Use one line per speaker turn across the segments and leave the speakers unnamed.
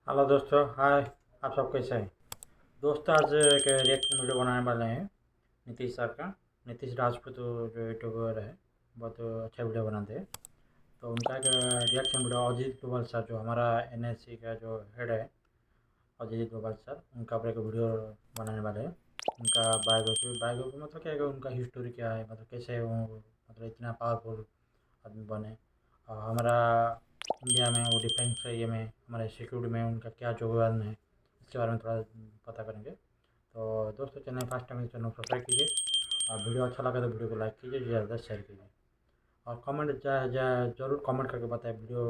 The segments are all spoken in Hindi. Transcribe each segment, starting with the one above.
हेलो दोस्तों, हाय। आप सब कैसे हैं? दोस्तों, आज एक रिएक्शन वीडियो बनाने वाले हैं नीतीश सर का। नीतीश राजपूत जो यूट्यूबर है, बहुत अच्छा वीडियो बनाते हैं। तो उनका एक reaction video Ajit Doval sir, जो हमारा एनएससी का जो हेड है, अजीत डोभाल सर, उनका पर एक वीडियो बनाने वाले हैं। उनका बायोग्राफी बायोग्राफी मतलब क्या है कि उनका हिस्टोरी क्या है, मतलब कैसे वो मतलब इतना पावरफुल आदमी बने। हमारा इंडिया में वो डिफेंस ये में हमारे सिक्योरिटी में उनका क्या योगदान है, इसके बारे में थोड़ा पता करेंगे। तो दोस्तों, चैनल फर्स्ट टाइम चैनल को सब्सक्राइब कीजिए और वीडियो अच्छा लगा तो वीडियो को लाइक कीजिए, ज़्यादा शेयर कीजिए और कमेंट जरूर कमेंट करके बताएं वीडियो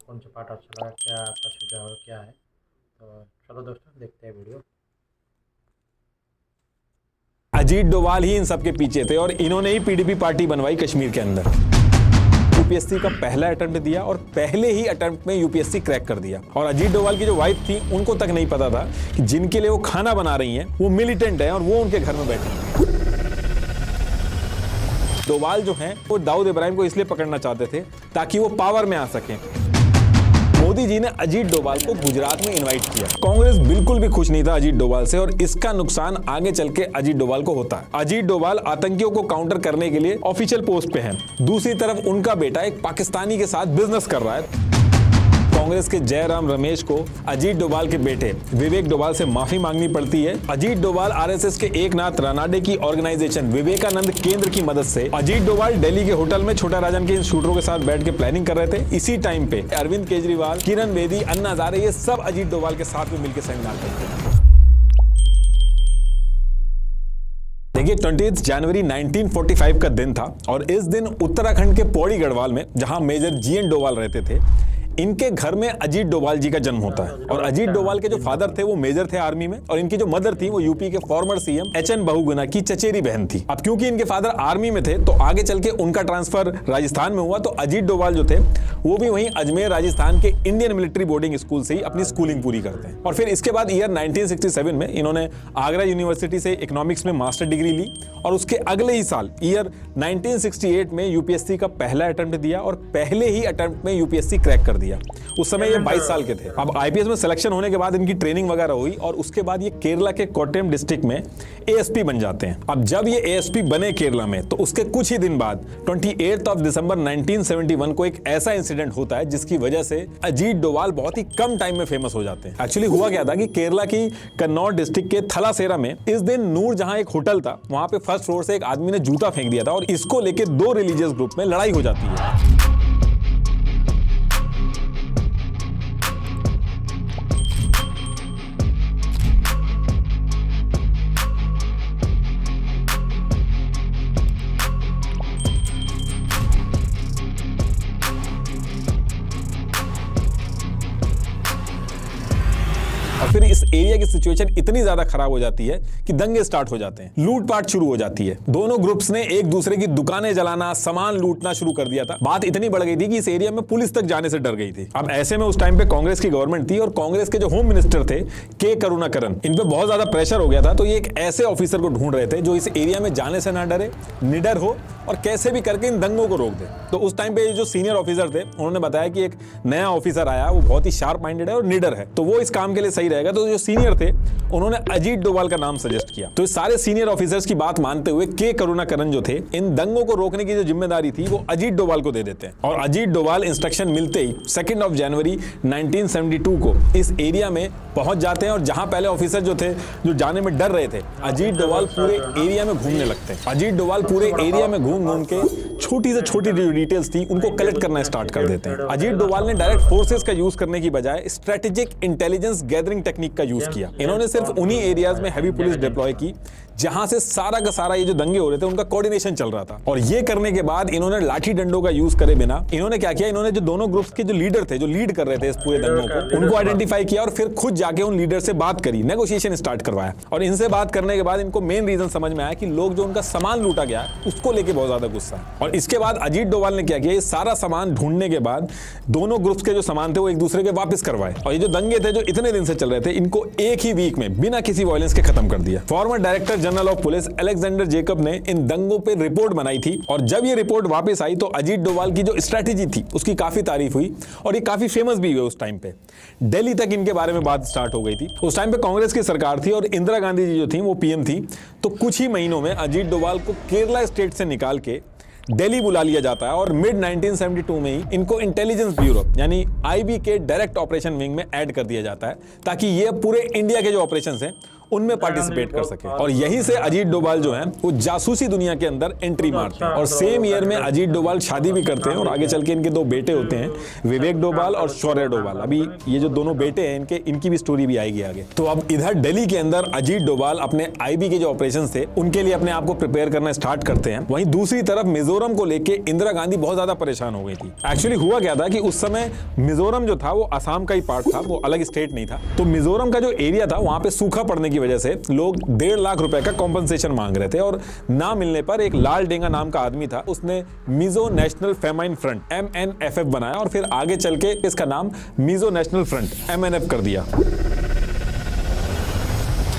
कौन सा पार्ट अच्छा लगा, क्या आपका सुझाव क्या है। तो चलो दोस्तों, देखते हैं वीडियो।
अजीत डोभाल ही इन सब के पीछे थे और इन्होंने ही पीडीपी पार्टी बनवाई कश्मीर के अंदर। यूपीएससी का पहला अटेम्प्ट दिया और पहले ही अटेम्प्ट में यूपीएससी क्रैक कर दिया। और अजीत डोभाल की जो वाइफ थी, उनको तक नहीं पता था कि जिनके लिए वो खाना बना रही हैं वो मिलिटेंट हैं और वो उनके घर में बैठे हैं। डोभाल जो हैं वो दाऊद इब्राहिम को इसलिए पकड़ना चाहते थे ताकि वो पावर में आ सकें। मोदी जी ने अजीत डोभाल को गुजरात में इनवाइट किया। कांग्रेस बिल्कुल भी खुश नहीं था अजीत डोभाल से और इसका नुकसान आगे चल के अजीत डोभाल को होता है। अजीत डोभाल आतंकियों को काउंटर करने के लिए ऑफिशियल पोस्ट पे हैं। दूसरी तरफ उनका बेटा एक पाकिस्तानी के साथ बिजनेस कर रहा है। कांग्रेस के जयराम रमेश को अजीत डोभाल के बेटे विवेक डोभाल से माफी मांगनी पड़ती है। अजीत डोभाल आरएसएस के एकनाथ रानाडे की ऑर्गेनाइजेशन विवेकानंद केंद्र की मदद से अजीत डोभाल दिल्ली के होटल में छोटा राजन के इन शूटरों के साथ बैठ के प्लानिंग कर रहे थे। इसी टाइम पे अरविंद केजरीवाल, किरण बेदी, अन्ना हजारे, ये सब अजीत डोभाल के साथ में मिलकर सेमिनार करते हैं। देखिए, 20 जनवरी 1945 का दिन था और इस दिन उत्तराखंड के पौड़ी गढ़वाल में, जहां मेजर जीएन डोभाल रहते थे, इनके घर में अजीत डोभाल जी का जन्म होता है। और अजीत डोभाल के जो फादर थे वो मेजर थे आर्मी में और इनकी जो मदर थी वो यूपी के फॉर्मर सीएम एचएन बहुगुणा की चचेरी बहन थी। अब क्योंकि इनके फादर आर्मी में थे तो आगे चल के उनका ट्रांसफर राजस्थान में हुआ, तो अजीत डोभाल जो थे वो भी वहीं अजमेर राजस्थान के इंडियन मिलिट्री बोर्डिंग स्कूल से ही अपनी स्कूलिंग पूरी करते हैं। और फिर इसके बाद ईयर 1967 में इन्होंने आगरा यूनिवर्सिटी से इकोनॉमिक्स में मास्टर डिग्री ली और उसके अगले ही साल ईयर 1968 में यूपीएससी का पहला अटेम्प्ट दिया और पहले ही अटेम्प्ट में यूपीएससी क्रैक कर दिया। उस समय ये 22 साल के थे। अब आईपीएस में सिलेक्शन होने के बाद इनकी ट्रेनिंग वगैरह हुई और उसके बाद ये केरला के कोट्टयम डिस्ट्रिक्ट में एएसपी बन जाते हैं। अब जब ये एएसपी बने केरला में, तो उसके कुछ ही दिन बाद 28 दिसंबर 1971 को एक ऐसा इंसिडेंट होता है जिसकी वजह से अजीत डोभाल बहुत ही कम टाइम में फेमस हो जाते हैं। एक्चुअली हुआ क्या था कि केरला की कन्नौज डिस्ट्रिक्ट के थलासेरा में इस दिन नूर जहां एक होटल था, वहां पे फर्स्ट फ्लोर से एक आदमी ने जूता फेंक दिया था और इसको लेके दो रिलीजियस ग्रुप में लड़ाई हो जाती है। और फिर इस एरिया की सिचुएशन इतनी ज्यादा खराब हो जाती है कि दंगे स्टार्ट हो जाते हैं, लूटपाट शुरू हो जाती है। दोनों ग्रुप्स ने एक दूसरे की दुकानें जलाना, सामान लूटना शुरू कर दिया था। बात इतनी बढ़ गई थी कि इस एरिया में पुलिस तक जाने से डर गई थी। अब ऐसे में उस टाइम पे कांग्रेस की गवर्नमेंट थी और कांग्रेस के जो होम मिनिस्टर थे के करुणाकरन, इन पे बहुत ज्यादा प्रेशर हो गया था। तो ये एक ऐसे ऑफिसर को ढूंढ रहे थे जो इस एरिया में जाने से ना डरे, निडर हो और कैसे भी करके इन दंगों को रोक दे। तो उस टाइम पे जो सीनियर ऑफिसर थे उन्होंने बताया कि एक नया ऑफिसर आया, वो बहुत ही शार्प माइंडेड है और निडर है, तो वो इस काम के लिए सही रहेगा। तो जो सीनियर थे उन्होंने अजीत डोभाल का नाम सजेस्ट किया। तो इस सारे सीनियर ऑफिसर्स की बात मानते हुए के करुणाकरन जो थे, इन दंगों को रोकने की जो जिम्मेदारी थी वो अजीत डोभाल को दे देते हैं। और अजीत डोभाल इंस्ट्रक्शन मिलते ही 2 जनवरी 1972 को इस एरिया में पहुंच जाते हैं और जहां पहले ऑफिसर जो थे जो जाने में डर रहे थे, अजीत डोभाल पूरे एरिया में घूमने लगते हैं। अजीत डोभाल पूरे एरिया में घूम घूम के छोटी से छोटी जो डिटेल्स थी उनको कलेक्ट करना स्टार्ट कर देते हैं। अजीत डोभाल ने डायरेक्ट फोर्सेस का यूज करने की बजाय स्ट्रेटेजिक इंटेलिजेंस गैदरिंग टेक्निक का यूज किया। इन्होंने सिर्फ उन्हीं एरियाज में हैवी पुलिस डिप्लॉय की जहां से सारा का सारा ये जो दंगे हो रहे थे उनका कोऑर्डिनेशन चल रहा था। और ये करने के बाद इन्होंने लाठी डंडों का यूज करे बिना इन्होंने क्या किया, इन्होंने जो दोनों ग्रुप्स के जो लीडर थे, जो लीड कर रहे थे इस पूरे दंगों को, उनको आइडेंटिफाई किया और फिर खुद जाके उन लीडर से बात करी, नेगोशिएशन स्टार्ट करवाया। और इनसे बात करने के बाद इनको मेन रीजन समझ में आया कि लोग जो उनका सामान लूटा गया उसको लेके बहुत ज्यादा गुस्सा है। और इसके बाद अजीत डोभाल ने क्या किया, ये सारा सामान ढूंढने के बाद दोनों ग्रुप्स के जो सामान थे वो एक दूसरे के वापस करवाए। और ये जो दंगे थे जो इतने दिन से चल रहे थे, इनको एक ही वीक में बिना किसी वायलेंस के खत्म कर दिया। Farmer director general of police Alexander Jacob ने इन दंगों पे रिपोर्ट बनाई थी और जब ये रिपोर्ट वापस आई तो अजीत डोभाल की जो स्ट्रैटेजी थी उसकी काफी तारीफ हुई और ये काफी फेमस भी हुए उस टाइम पे। दिल्ली तक इनके बारे में बात स्टार्ट हो गई थी। उस टाइम पे कांग्रेस की सरकार थी और इंदिरा गांधी जी जो थी वो पीएम थी। तो कुछ ही महीनों में अजीत डोभाल को केरला स्टेट से निकाल के दिल्ली बुला लिया जाता है और मिड 1972 में ही इनको इंटेलिजेंस ब्यूरो यानी आईबी के डायरेक्ट ऑपरेशन विंग में ऐड कर दिया जाता है ताकि ये पूरे इंडिया के जो ऑपरेशंस हैं उनमें पार्टिसिपेट कर सके। और यहीं से अजीत डोभाल जो हैं वो जासूसी दुनिया के अंदर एंट्री मारते हैं और सेम ईयर में अजीत डोभाल शादी भी करते हैं और आगे चल के इनके दो बेटे होते हैं, विवेक डोभाल और शौर्य डोभाल। अभी ये जो दोनों बेटे हैं इनकी भी स्टोरी भी आएगी आगे। तो अब इधर दिल्ली के अंदर अजीत डोभाल अपने आईबी के जो ऑपरेशन थे उनके लिए अपने आप को प्रिपेयर करना स्टार्ट करते हैं। वहीं दूसरी तरफ मिजोरम को लेकर इंदिरा गांधी बहुत ज्यादा परेशान हो गई थी। एक्चुअली हुआ क्या था कि उस समय मिजोरम जो था वो असम का ही पार्ट था, वो अलग स्टेट नहीं था। तो मिजोरम का जो एरिया था वहां पे सूखा पड़ने की वजह से लोग 1.5 लाख रुपए का कॉम्पनसेशन मांग रहे थे और ना मिलने पर एक लाल डेंगा नाम का आदमी था, उसने Mizo national famine front MNFF बनाया और फिर आगे चल के इसका नाम मिजो नेशनल फ्रंट MNF कर दिया।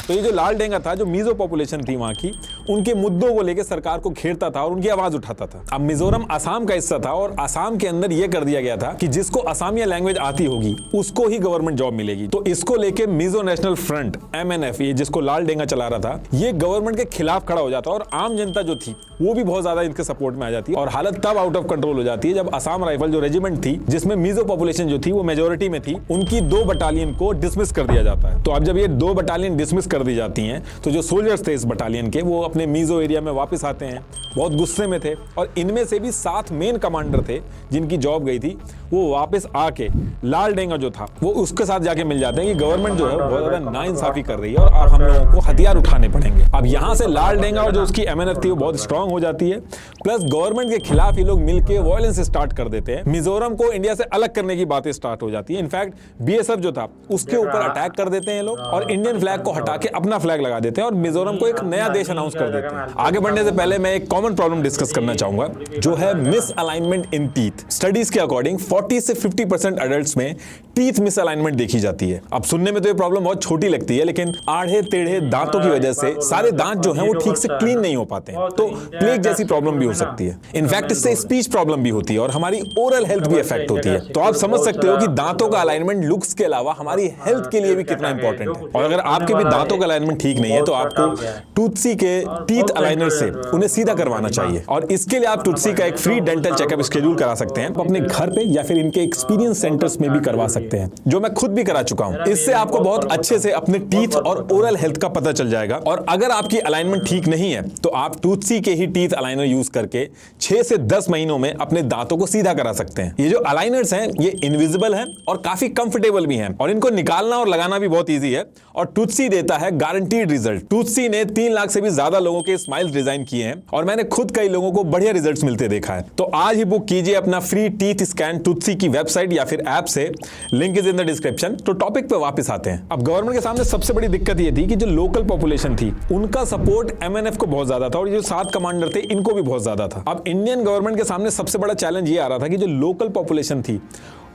तो ये जो लाल डेंगा था, जो मिजो पॉपुलेशन थी वहां की, उनके मुद्दों को लेकर सरकार को घेरता था और उनकी आवाज उठाता था। अब मिजोरम असम का हिस्सा था और असम के अंदर यह कर दिया गया था कि जिसको असमिया लैंग्वेज आती होगी उसको ही गवर्नमेंट जॉब मिलेगी। तो इसको लेके मिजो नेशनल फ्रंट MNF, ये जिसको लाल डेंगा चला रहा था, ये गवर्नमेंट के खिलाफ खड़ा हो जाता और आम जनता जो थी वो भी बहुत ज्यादा इनके सपोर्ट में आ जाती है और हालत तब आउट ऑफ कंट्रोल हो जाती है जब असम राइफल जो रेजिमेंट थी जिसमें मिजो पॉपुलेशन जो थी वो मेजोरिटी में थी, उनकी 2 बटालियन को डिसमिस कर दिया जाता है। तो अब जब ये 2 बटालियन डिसमिस कर दी जाती हैं तो जो सोल्जर्स थे इस बटालियन के वो अपने मिजो एरिया में वापस आते हैं, बहुत गुस्से में थे और इनमें से भी 7 मेन कमांडर थे जिनकी जॉब गई थी, वो वापस आके लाल डेंगा जो था वो उसके साथ जाके मिल जाते हैं कि गवर्नमेंट जो है बहुत ज्यादा नाइंसाफी कर रही है और हम लोगों को हथियार उठाने पड़ेंगे। अब यहां से लाल डेंगा और जो उसकी MNF थी वो बहुत स्ट्रांग हो जाती है, प्लस गवर्नमेंट के खिलाफ ये लोग मिलकर वायलेंस स्टार्ट कर देते हैं। मिजोरम को इंडिया से अलग करने की बातें स्टार्ट हो जाती है। इनफैक्ट BSF जो था उसके ऊपर अटैक कर देते हैं लोग और इंडियन फ्लैग को हटा के अपना फ्लैग लगा देते हैं और मिजोरम को एक नया देश अनाउंस कर देते हैं। आगे बढ़ने से पहले मैं एक कॉमन प्रॉब्लम डिस्कस करना चाहूंगा जो है miss alignment in teeth. Studies के अकॉर्डिंग 40 से 50% एडल्ट्स में टीथ मिस अलाइनमेंट देखी जाती है। अब सुनने में तो ये प्रॉब्लम बहुत छोटी लगती है, लेकिन आढ़े टेढ़े दांतों की वजह से सारे दांत जो हैं वो ठीक से क्लीन नहीं हो पाते हैं, तो प्लेग जैसी प्रॉब्लम भी हो सकती है। इनफैक्ट इससे स्पीच प्रॉब्लम भी होती है और हमारी ओरल हेल्थ भी अफेक्ट होती है। तो आप समझ सकते हो कि दांतों का अलाइनमेंट लुक्स के अलावा हमारी हेल्थ के लिए भी कितना इंपॉर्टेंट है। और अगर आपके भी दांतों का अलाइनमेंट ठीक नहीं है तो आपको टूथसी के टीथ अलाइनर से उन्हें सीधा करवाना चाहिए और इसके लिए आप टूथसी का एक फ्री डेंटल चेकअप शेड्यूल करा सकते हैं अपने घर पे या फिर इनके एक्सपीरियंस सेंटर्स में भी करवा सकते हैं, जो मैं खुद भी करा चुका हूं। इससे आपको बहुत अच्छे से अपने टीथ और ओरल हेल्थ का पता चल जाएगा। और अगर आपकी अलाइनमेंट ठीक नहीं है तो आप टूथसी के ही टीथ अलाइनर यूज करके 6 से 10 महीनों में अपने दांतों को सीधा करा सकते हैं। ये जो अलाइनर्स हैं ये इनविजिबल हैं और काफी कंफर्टेबल भी हैं और इनको निकालना और लगाना भी बहुत ईजी है और टूथसी देता है गारंटीड रिजल्ट। टूथसी ने 3 लाख से भी ज्यादा लोगों के स्माइल्स डिजाइन किए हैं और मैंने खुद कई लोगों को बढ़िया रिजल्ट्स मिलते देखा है। तो आज ही बुक कीजिए अपना फ्री टीथ स्कैन टूथसी की वेबसाइट या फिर ऐप से, link is in the description. तो टॉपिक पे वापस आते हैं। अब गवर्नमेंट के सामने सबसे बड़ी दिक्कत ये थी कि जो लोकल पॉपुलेशन थी उनका सपोर्ट MNF को बहुत ज्यादा था और जो 7 कमांडर थे इनको भी बहुत ज्यादा था। अब इंडियन गवर्नमेंट के सामने सबसे बड़ा चैलेंज ये आ रहा था कि जो लोकल पॉपुलेशन थी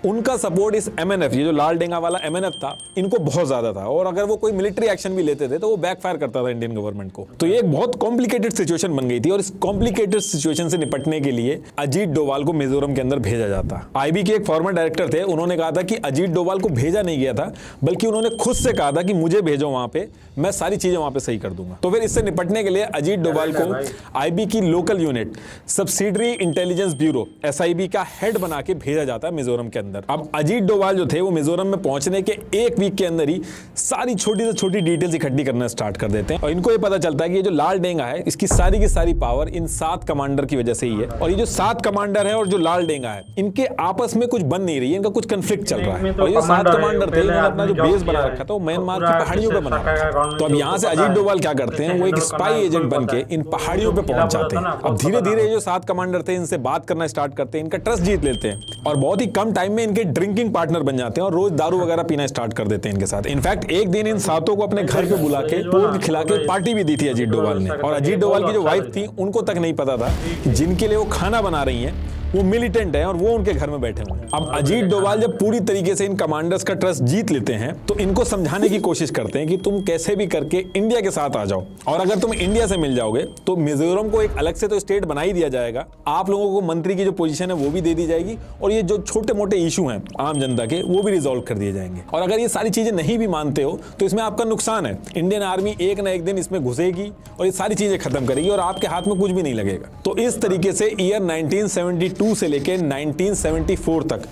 उनका सपोर्ट इस MNF, ये जो लाल डेंगा वाला MNF था, इनको बहुत ज्यादा था और अगर वो कोई मिलिट्री एक्शन भी लेते थे तो वो बैकफायर करता था इंडियन गवर्नमेंट को। तो ये एक बहुत कॉम्प्लिकेटेड सिचुएशन बन गई थी और इस कॉम्प्लिकेटेड सिचुएशन से निपटने के लिए अजीत डोभाल को मिजोरम के अंदर भेजा जाता। आईबी के एक फॉर्मर डायरेक्टर थे, उन्होंने कहा था कि अजीत डोभाल को भेजा नहीं गया था बल्कि उन्होंने खुद से कहा था कि मुझे भेजो वहां पे, मैं सारी चीजें वहां पे सही कर दूंगा। तो फिर इससे निपटने के लिए अजीत डोभाल को आईबी की local unit subsidiary intelligence bureau SIB का हेड बना के भेजा जाता है मिजोरम के अंदर। अब अजीत डोभाल जो थे वो मिजोरम में पहुंचने के 1 वीक के अंदर ही सारी छोटी से छोटी डिटेल्स इकट्ठी करना स्टार्ट कर देते हैं और इनको ये पता चलता है कि ये जो लाल डेंगा है इसकी सारी की सारी पावर इन 7 कमांडर की वजह से ही है और ये जो 7 कमांडर है और जो लाल डेंगा है इनके आपस में कुछ बन नहीं रही है, इनका कुछ कंफ्लिक्ट चल रहा है। और ये 7 कमांडर थे, इन्होंने अपना जो बेस बना रखा था वो म्यांमार की पहाड़ियों पे बना रखा था। तो अब यहाँ से अजीत डोभाल क्या करते हैं, वो एक स्पाई एजेंट बन के इन पहाड़ियों पे पहुंच जाते हैं। अब धीरे धीरे जो 7 कमांडर थे इनसे बात करना स्टार्ट करते हैं, इनका ट्रस्ट जीत लेते हैं और बहुत ही कम टाइम में इनके ड्रिंकिंग पार्टनर बन जाते हैं और रोज दारू वगैरह पीना स्टार्ट कर देते हैं इनके साथ। इनफैक्ट एक दिन इन 7 को अपने घर पे बुला के पोर्क खिला के पार्टी भी दी थी अजीत डोभाल ने। और अजीत डोभाल की जो वाइफ थी उनको तक नहीं पता था कि जिनके लिए वो खाना बना रही हैं वो मिलिटेंट है और वो उनके घर में बैठे हुए हैं। अब अजीत डोभाल जब पूरी तरीके से इन कमांडर्स का ट्रस्ट जीत लेते हैं तो इनको समझाने की कोशिश करते हैं कि तुम कैसे भी करके इंडिया के साथ आ जाओ, और अगर तुम इंडिया से मिल जाओगे तो मिजोरम को एक अलग से तो स्टेट बना ही दिया जाएगा, आप लोगों को मंत्री की जो पोजीशन है वो भी दे दी जाएगी, और ये जो छोटे मोटे इशू हैं आम जनता के वो भी रिजॉल्व कर दिए जाएंगे। और अगर ये सारी चीजें नहीं भी मानते हो तो इसमें आपका नुकसान है, इंडियन आर्मी एक ना एक दिन इसमें घुसेगी और ये सारी चीजें खत्म करेगी और आपके हाथ में कुछ भी नहीं लगेगा। तो इस तरीके से ईयर 1972 से लेकर 1974 तक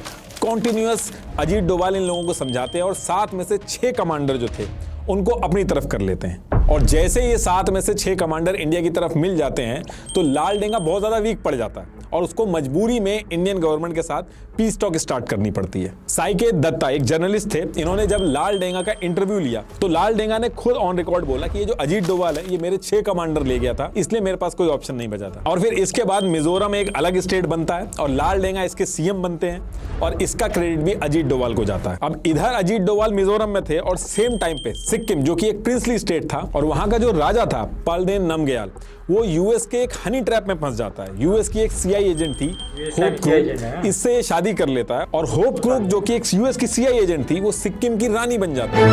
कॉन्टिन्यूअस अजीत डोभाल इन लोगों को समझाते हैं और 7 में से 6 कमांडर जो थे उनको अपनी तरफ कर लेते हैं। और जैसे ये 7 में से 6 कमांडर इंडिया की तरफ मिल जाते हैं तो लालडेंगा बहुत ज्यादा वीक पड़ जाता है और उसको मजबूरी में इंडियन गवर्नमेंट के साथ पीस टॉक स्टार्ट करनी पड़ती है। साइकेत दत्ता एक जर्नलिस्ट थे, इन्होंने जब लालडेंगा का इंटरव्यू लिया तो लालडेंगा ने खुद ऑन रिकॉर्ड बोला कि ये जो अजीत डोभाल है ये मेरे 6 कमांडर ले गया था, इसलिए मेरे पास कोई ऑप्शन नहीं बचा था। और फिर इसके बाद मिजोरम एक अलग स्टेट बनता है और लालडेंगा इसके सीएम बनते हैं और इसका क्रेडिट भी अजीत डोभाल को जाता है। अब इधर अजीत डोभाल मिजोरम में थे और सेम टाइम पे सिक्किम जो कि एक प्रिंसली स्टेट था और वहां का जो राजा था पालदेन नमग्याल वो यूएस के एक हनी ट्रैप में फंस जाता है। यूएस की एक सीआई एजेंट थी होप क्रूक, इससे शादी कर लेता है और होप क्रूक जो कि एक यूएस की सीआई एजेंट थी वो सिक्किम की रानी बन जाती है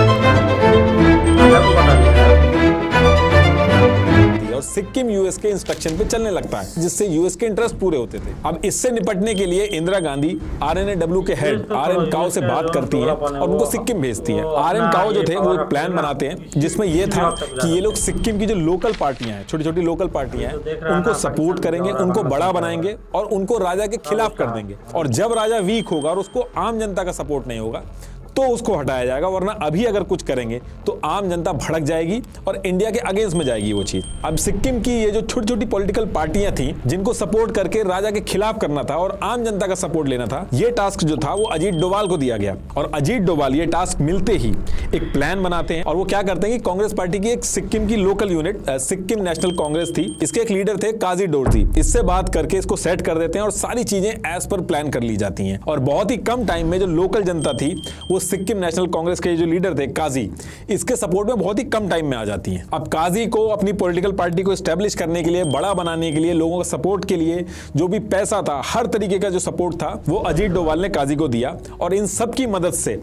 और सिक्किम यूएस के इंस्ट्रक्शन पे चलने लगता है जिससे यूएस के इंटरेस्ट पूरे होते थे। अब इससे निपटने के लिए इंदिरा गांधी आरएनएडब्ल्यू के हेड आरएन काओ से बात करती हैं और उनको सिक्किम भेजती हैं। आरएन काओ जो थे वो एक प्लान बनाते हैं जिसमें यह था कि ये लोग सिक्किम की जो लोकल पार्टियां हैं, छोटी छोटी लोकल पार्टियां हैं, उनको सपोर्ट करेंगे, उनको बड़ा बनाएंगे और उनको राजा के खिलाफ कर देंगे। और जब राजा वीक होगा और उसको आम जनता का सपोर्ट नहीं होगा तो उसको हटाया जाएगा, वरना अभी अगर कुछ करेंगे तो आम जनता भड़क जाएगी और इंडिया के अगेंस्ट में जाएगी वो चीज। अब सिक्किम की ये जो छोटी छोटी पॉलिटिकल पार्टियां थी जिनको सपोर्ट करके राजा के खिलाफ करना था और आम जनता का सपोर्ट लेना था, ये टास्क जो था वो अजीत डोभाल को दिया गया। और अजीत डोभाल ये टास्क मिलते ही एक प्लान बनाते हैं और वो क्या करते हैं कि कांग्रेस पार्टी की एक सिक्किम की local unit Sikkim national Congress थी, इसके एक लीडर थे काजी डोरजी, इससे बात करके इसको सेट कर देते हैं और सारी चीजें एज पर प्लान कर ली जाती हैं। और बहुत ही कम टाइम में जो लोकल जनता थी वो सिक्किम नेशनल कांग्रेस के जो लीडर थे काजी, इसके सपोर्ट में बहुत ही कम टाइम में आ जाती हैं। अब काजी को अपनी पॉलिटिकल पार्टी को एस्टेब्लिश करने के लिए, बड़ा बनाने के लिए, लोगों का सपोर्ट के लिए जो भी पैसा था, हर तरीके का जो सपोर्ट था वो अजीत डोभाल ने काजी को दिया और इन सब की मदद से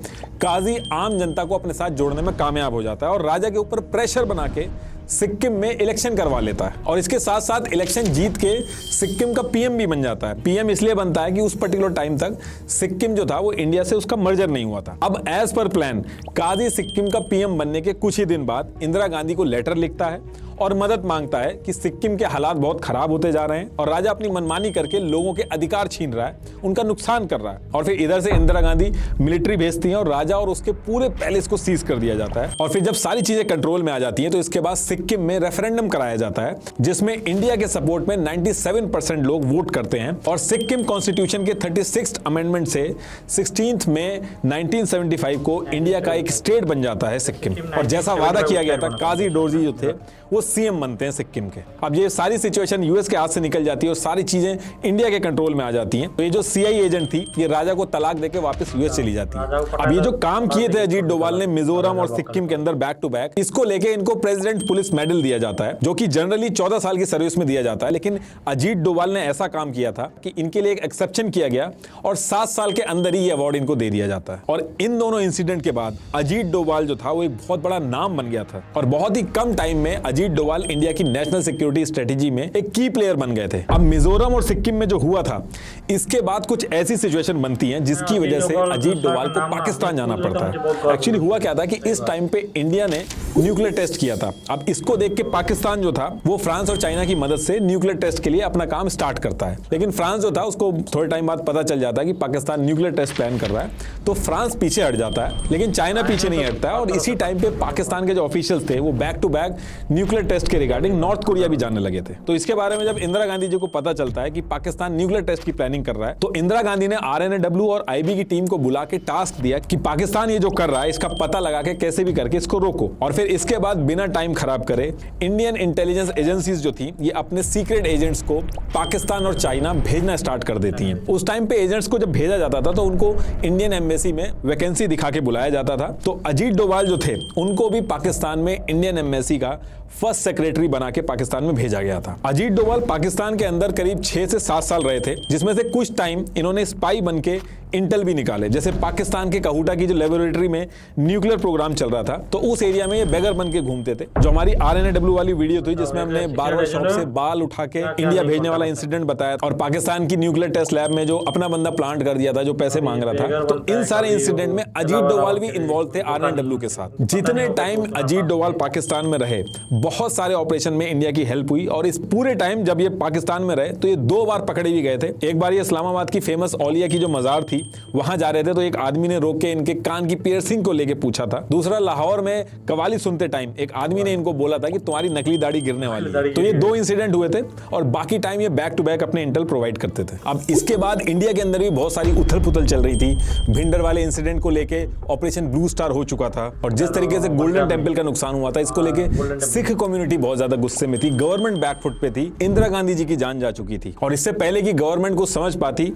काजी आम जनता को अपने साथ जोड़ने में कामयाब हो जाता है और राजा के ऊपर प्रेशर बना के सिक्किम में इलेक्शन करवा लेता है और इसके साथ साथ इलेक्शन जीत के सिक्किम का पीएम भी बन जाता है। पीएम इसलिए बनता है कि उस पर्टिकुलर टाइम तक सिक्किम जो था वो इंडिया से उसका मर्जर नहीं हुआ था। अब एज पर प्लान काजी सिक्किम का पीएम बनने के कुछ ही दिन बाद इंदिरा गांधी को लेटर लिखता है और मदद मांगता है कि सिक्किम के हालात बहुत खराब होते जा रहे हैं और राजा अपनी मनमानी करके लोगों के अधिकार छीन रहा है, उनका नुकसान कर रहा है। और फिर इधर से इंदिरा गांधी मिलिट्री भेजती हैं और राजा और उसके पूरे पैलेस को सीज कर दिया जाता है। और फिर जब सारी चीजें कंट्रोल में आ जाती हैं तो इसके बाद सिक्किम में रेफरेंडम कराया जाता है जिसमें इंडिया के सपोर्ट में 97% लोग वोट करते हैं और सिक्किम कॉन्स्टिट्यूशन के 36th अमेंडमेंट से 16 मई 1975 को इंडिया का एक स्टेट बन जाता है सिक्किम। और जैसा वादा किया गया था, काजी डोरजी जो थे वो सीएम बनते हैं सिक्किम के। अब ये सारी सिचुएशन यूएस के हाथ से निकल जाती है और सारी चीजें इंडिया के कंट्रोल में आ जाती हैं। तो ये जो सीआई एजेंट थी ये राजा को तलाक देके वापस यूएस चली जाती है। अब ये जो काम किए थे अजीत डोभाल ने मिजोरम और सिक्किम के अंदर बैक टू बैक, इसको लेके इनको प्रेसिडेंट पुलिस मेडल दिया जाता है जो कि जनरली 14 साल की सर्विस में दिया जाता है, लेकिन अजीत डोभाल ने ऐसा काम किया था कि इनके लिए एक एक्सेप्शन किया गया और 7 साल के अंदर ही ये अवार्ड इनको दे दिया जाता है। और इन दोनों इंसिडेंट के बाद अजीत डोभाल जो था वो एक बहुत बड़ा नाम बन गया था और बहुत ही कम टाइम में अजीत डोभाल इंडिया की नेशनल सिक्योरिटी स्ट्रेटेजी में एक की प्लेयर बन गए थे। अब मिजोरम और सिक्किम में जो हुआ था इसके बाद कुछ ऐसी सिचुएशन बनती है जिसकी वजह से अजीत डोभाल को पाकिस्तान जाना पड़ता है। एक्चुअली हुआ क्या था कि इस टाइम पे इंडिया ने न्यूक्लियर टेस्ट किया था। अब इसको देख के पाकिस्तान जो था वो फ्रांस और चाइना की मदद से न्यूक्लियर टेस्ट के लिए अपना काम स्टार्ट करता है, लेकिन फ्रांस जो था उसको थोड़े टाइम बाद पता चल जाता है कि पाकिस्तान न्यूक्लियर टेस्ट प्लान कर रहा है, तो फ्रांस पीछे हट जाता है, लेकिन चाइना पीछे नहीं हटता है। और इसी टाइम पे पाकिस्तान के जो ऑफिशियल्स थे वो back to back nuclear test के रिगार्डिंग नॉर्थ कोरिया भी जानने लगे थे। तो इसके बारे में जब इंदिरा गांधी जी को पता चलता है कि पाकिस्तान न्यूक्लियर टेस्ट की प्लानिंग कर रहा है तो इंदिरा गांधी ने आरएनएडब्ल्यू और आईबी की टीम को बुला के टास्क दिया कि पाकिस्तान ये जो कर रहा है इसका पता लगा के कैसे भी करके इसको रोको। और फिर इसके बाद बिना टाइम खराब करे इंडियन इंटेलिजेंस एजेंसीज जो थी ये अपने सीक्रेट एजेंट्स को पाकिस्तान और चाइना भेजना स्टार्ट कर देती हैं। उस टाइम पे एजेंट्स को जब भेजा जाता था तो उनको इंडियन एम्बेसी में वैकेंसी दिखा के बुलाया जाता था। तो अजीत डोभाल जो थे उनको भी पाकिस्तान में इंडियन एम्बेसी का फर्स्ट सेक्रेटरी बना के पाकिस्तान में भेजा गया था। अजीत डोभाल पाकिस्तान के अंदर करीब 6 से 7 साल रहे थे, जिसमें से कुछ टाइम इन्होंने स्पाई बन के इंटेल भी निकाले। जैसे पाकिस्तान के कहूटा की जो लेबोरेटरी में न्यूक्लियर प्रोग्राम चल रहा था तो उस एरिया में ये बेगर बन के घूमते थे। जो हमारी RNAW वाली वीडियो थी जिसमें हमने बार्बर शॉप से बाल उठा के इंडिया भेजने वाला इंसिडेंट बताया और पाकिस्तान की न्यूक्लियर टेस्ट लैब में जो अपना बंदा प्लांट कर दिया था जो पैसे मांग रहा था, तो इन सारे इंसिडेंट में अजीत डोभाल भी इन्वॉल्व थे RNAW के साथ। जितने टाइम अजीत डोभाल पाकिस्तान में रहे बहुत सारे ऑपरेशन में इंडिया की हेल्प हुई और इस पूरे टाइम जब ये पाकिस्तान में रहे तो ये 2 बार पकड़े भी गए थे। एक बार ये इस्लामाबाद की फेमस औलिया की जो मजार थी वहां जा रहे थे तो एक आदमी ने रोक के इनके कान की पियर्सिंग को लेके पूछा था। दूसरा लाहौर में कवाली सुनते टाइम एक आदमी ने इनको बोला था कि तुम्हारी नकली दाढ़ी गिरने वाली है। तो ये 2 इंसिडेंट हुए थे और बाकी टाइम ये बैक टू बैक अपने इंटेल प्रोवाइड करते थे। अब इसके बाद इंडिया के अंदर भी बहुत सारी उथल पुथल चल रही थी। भिंडर वाले इंसिडेंट को लेके ऑपरेशन ब्लू स्टार हो चुका था और जिस तरीके से गोल्डन टेम्पल का नुकसान हुआ था इसको लेके सिख कम्युनिटी बहुत ज्यादा गुस्से में थी। गवर्नमेंट बैकफुट पे थी। इंदिरा गांधी जी की जान जा चुकी थी और इससे पहले की गवर्नमेंट को समझ पाती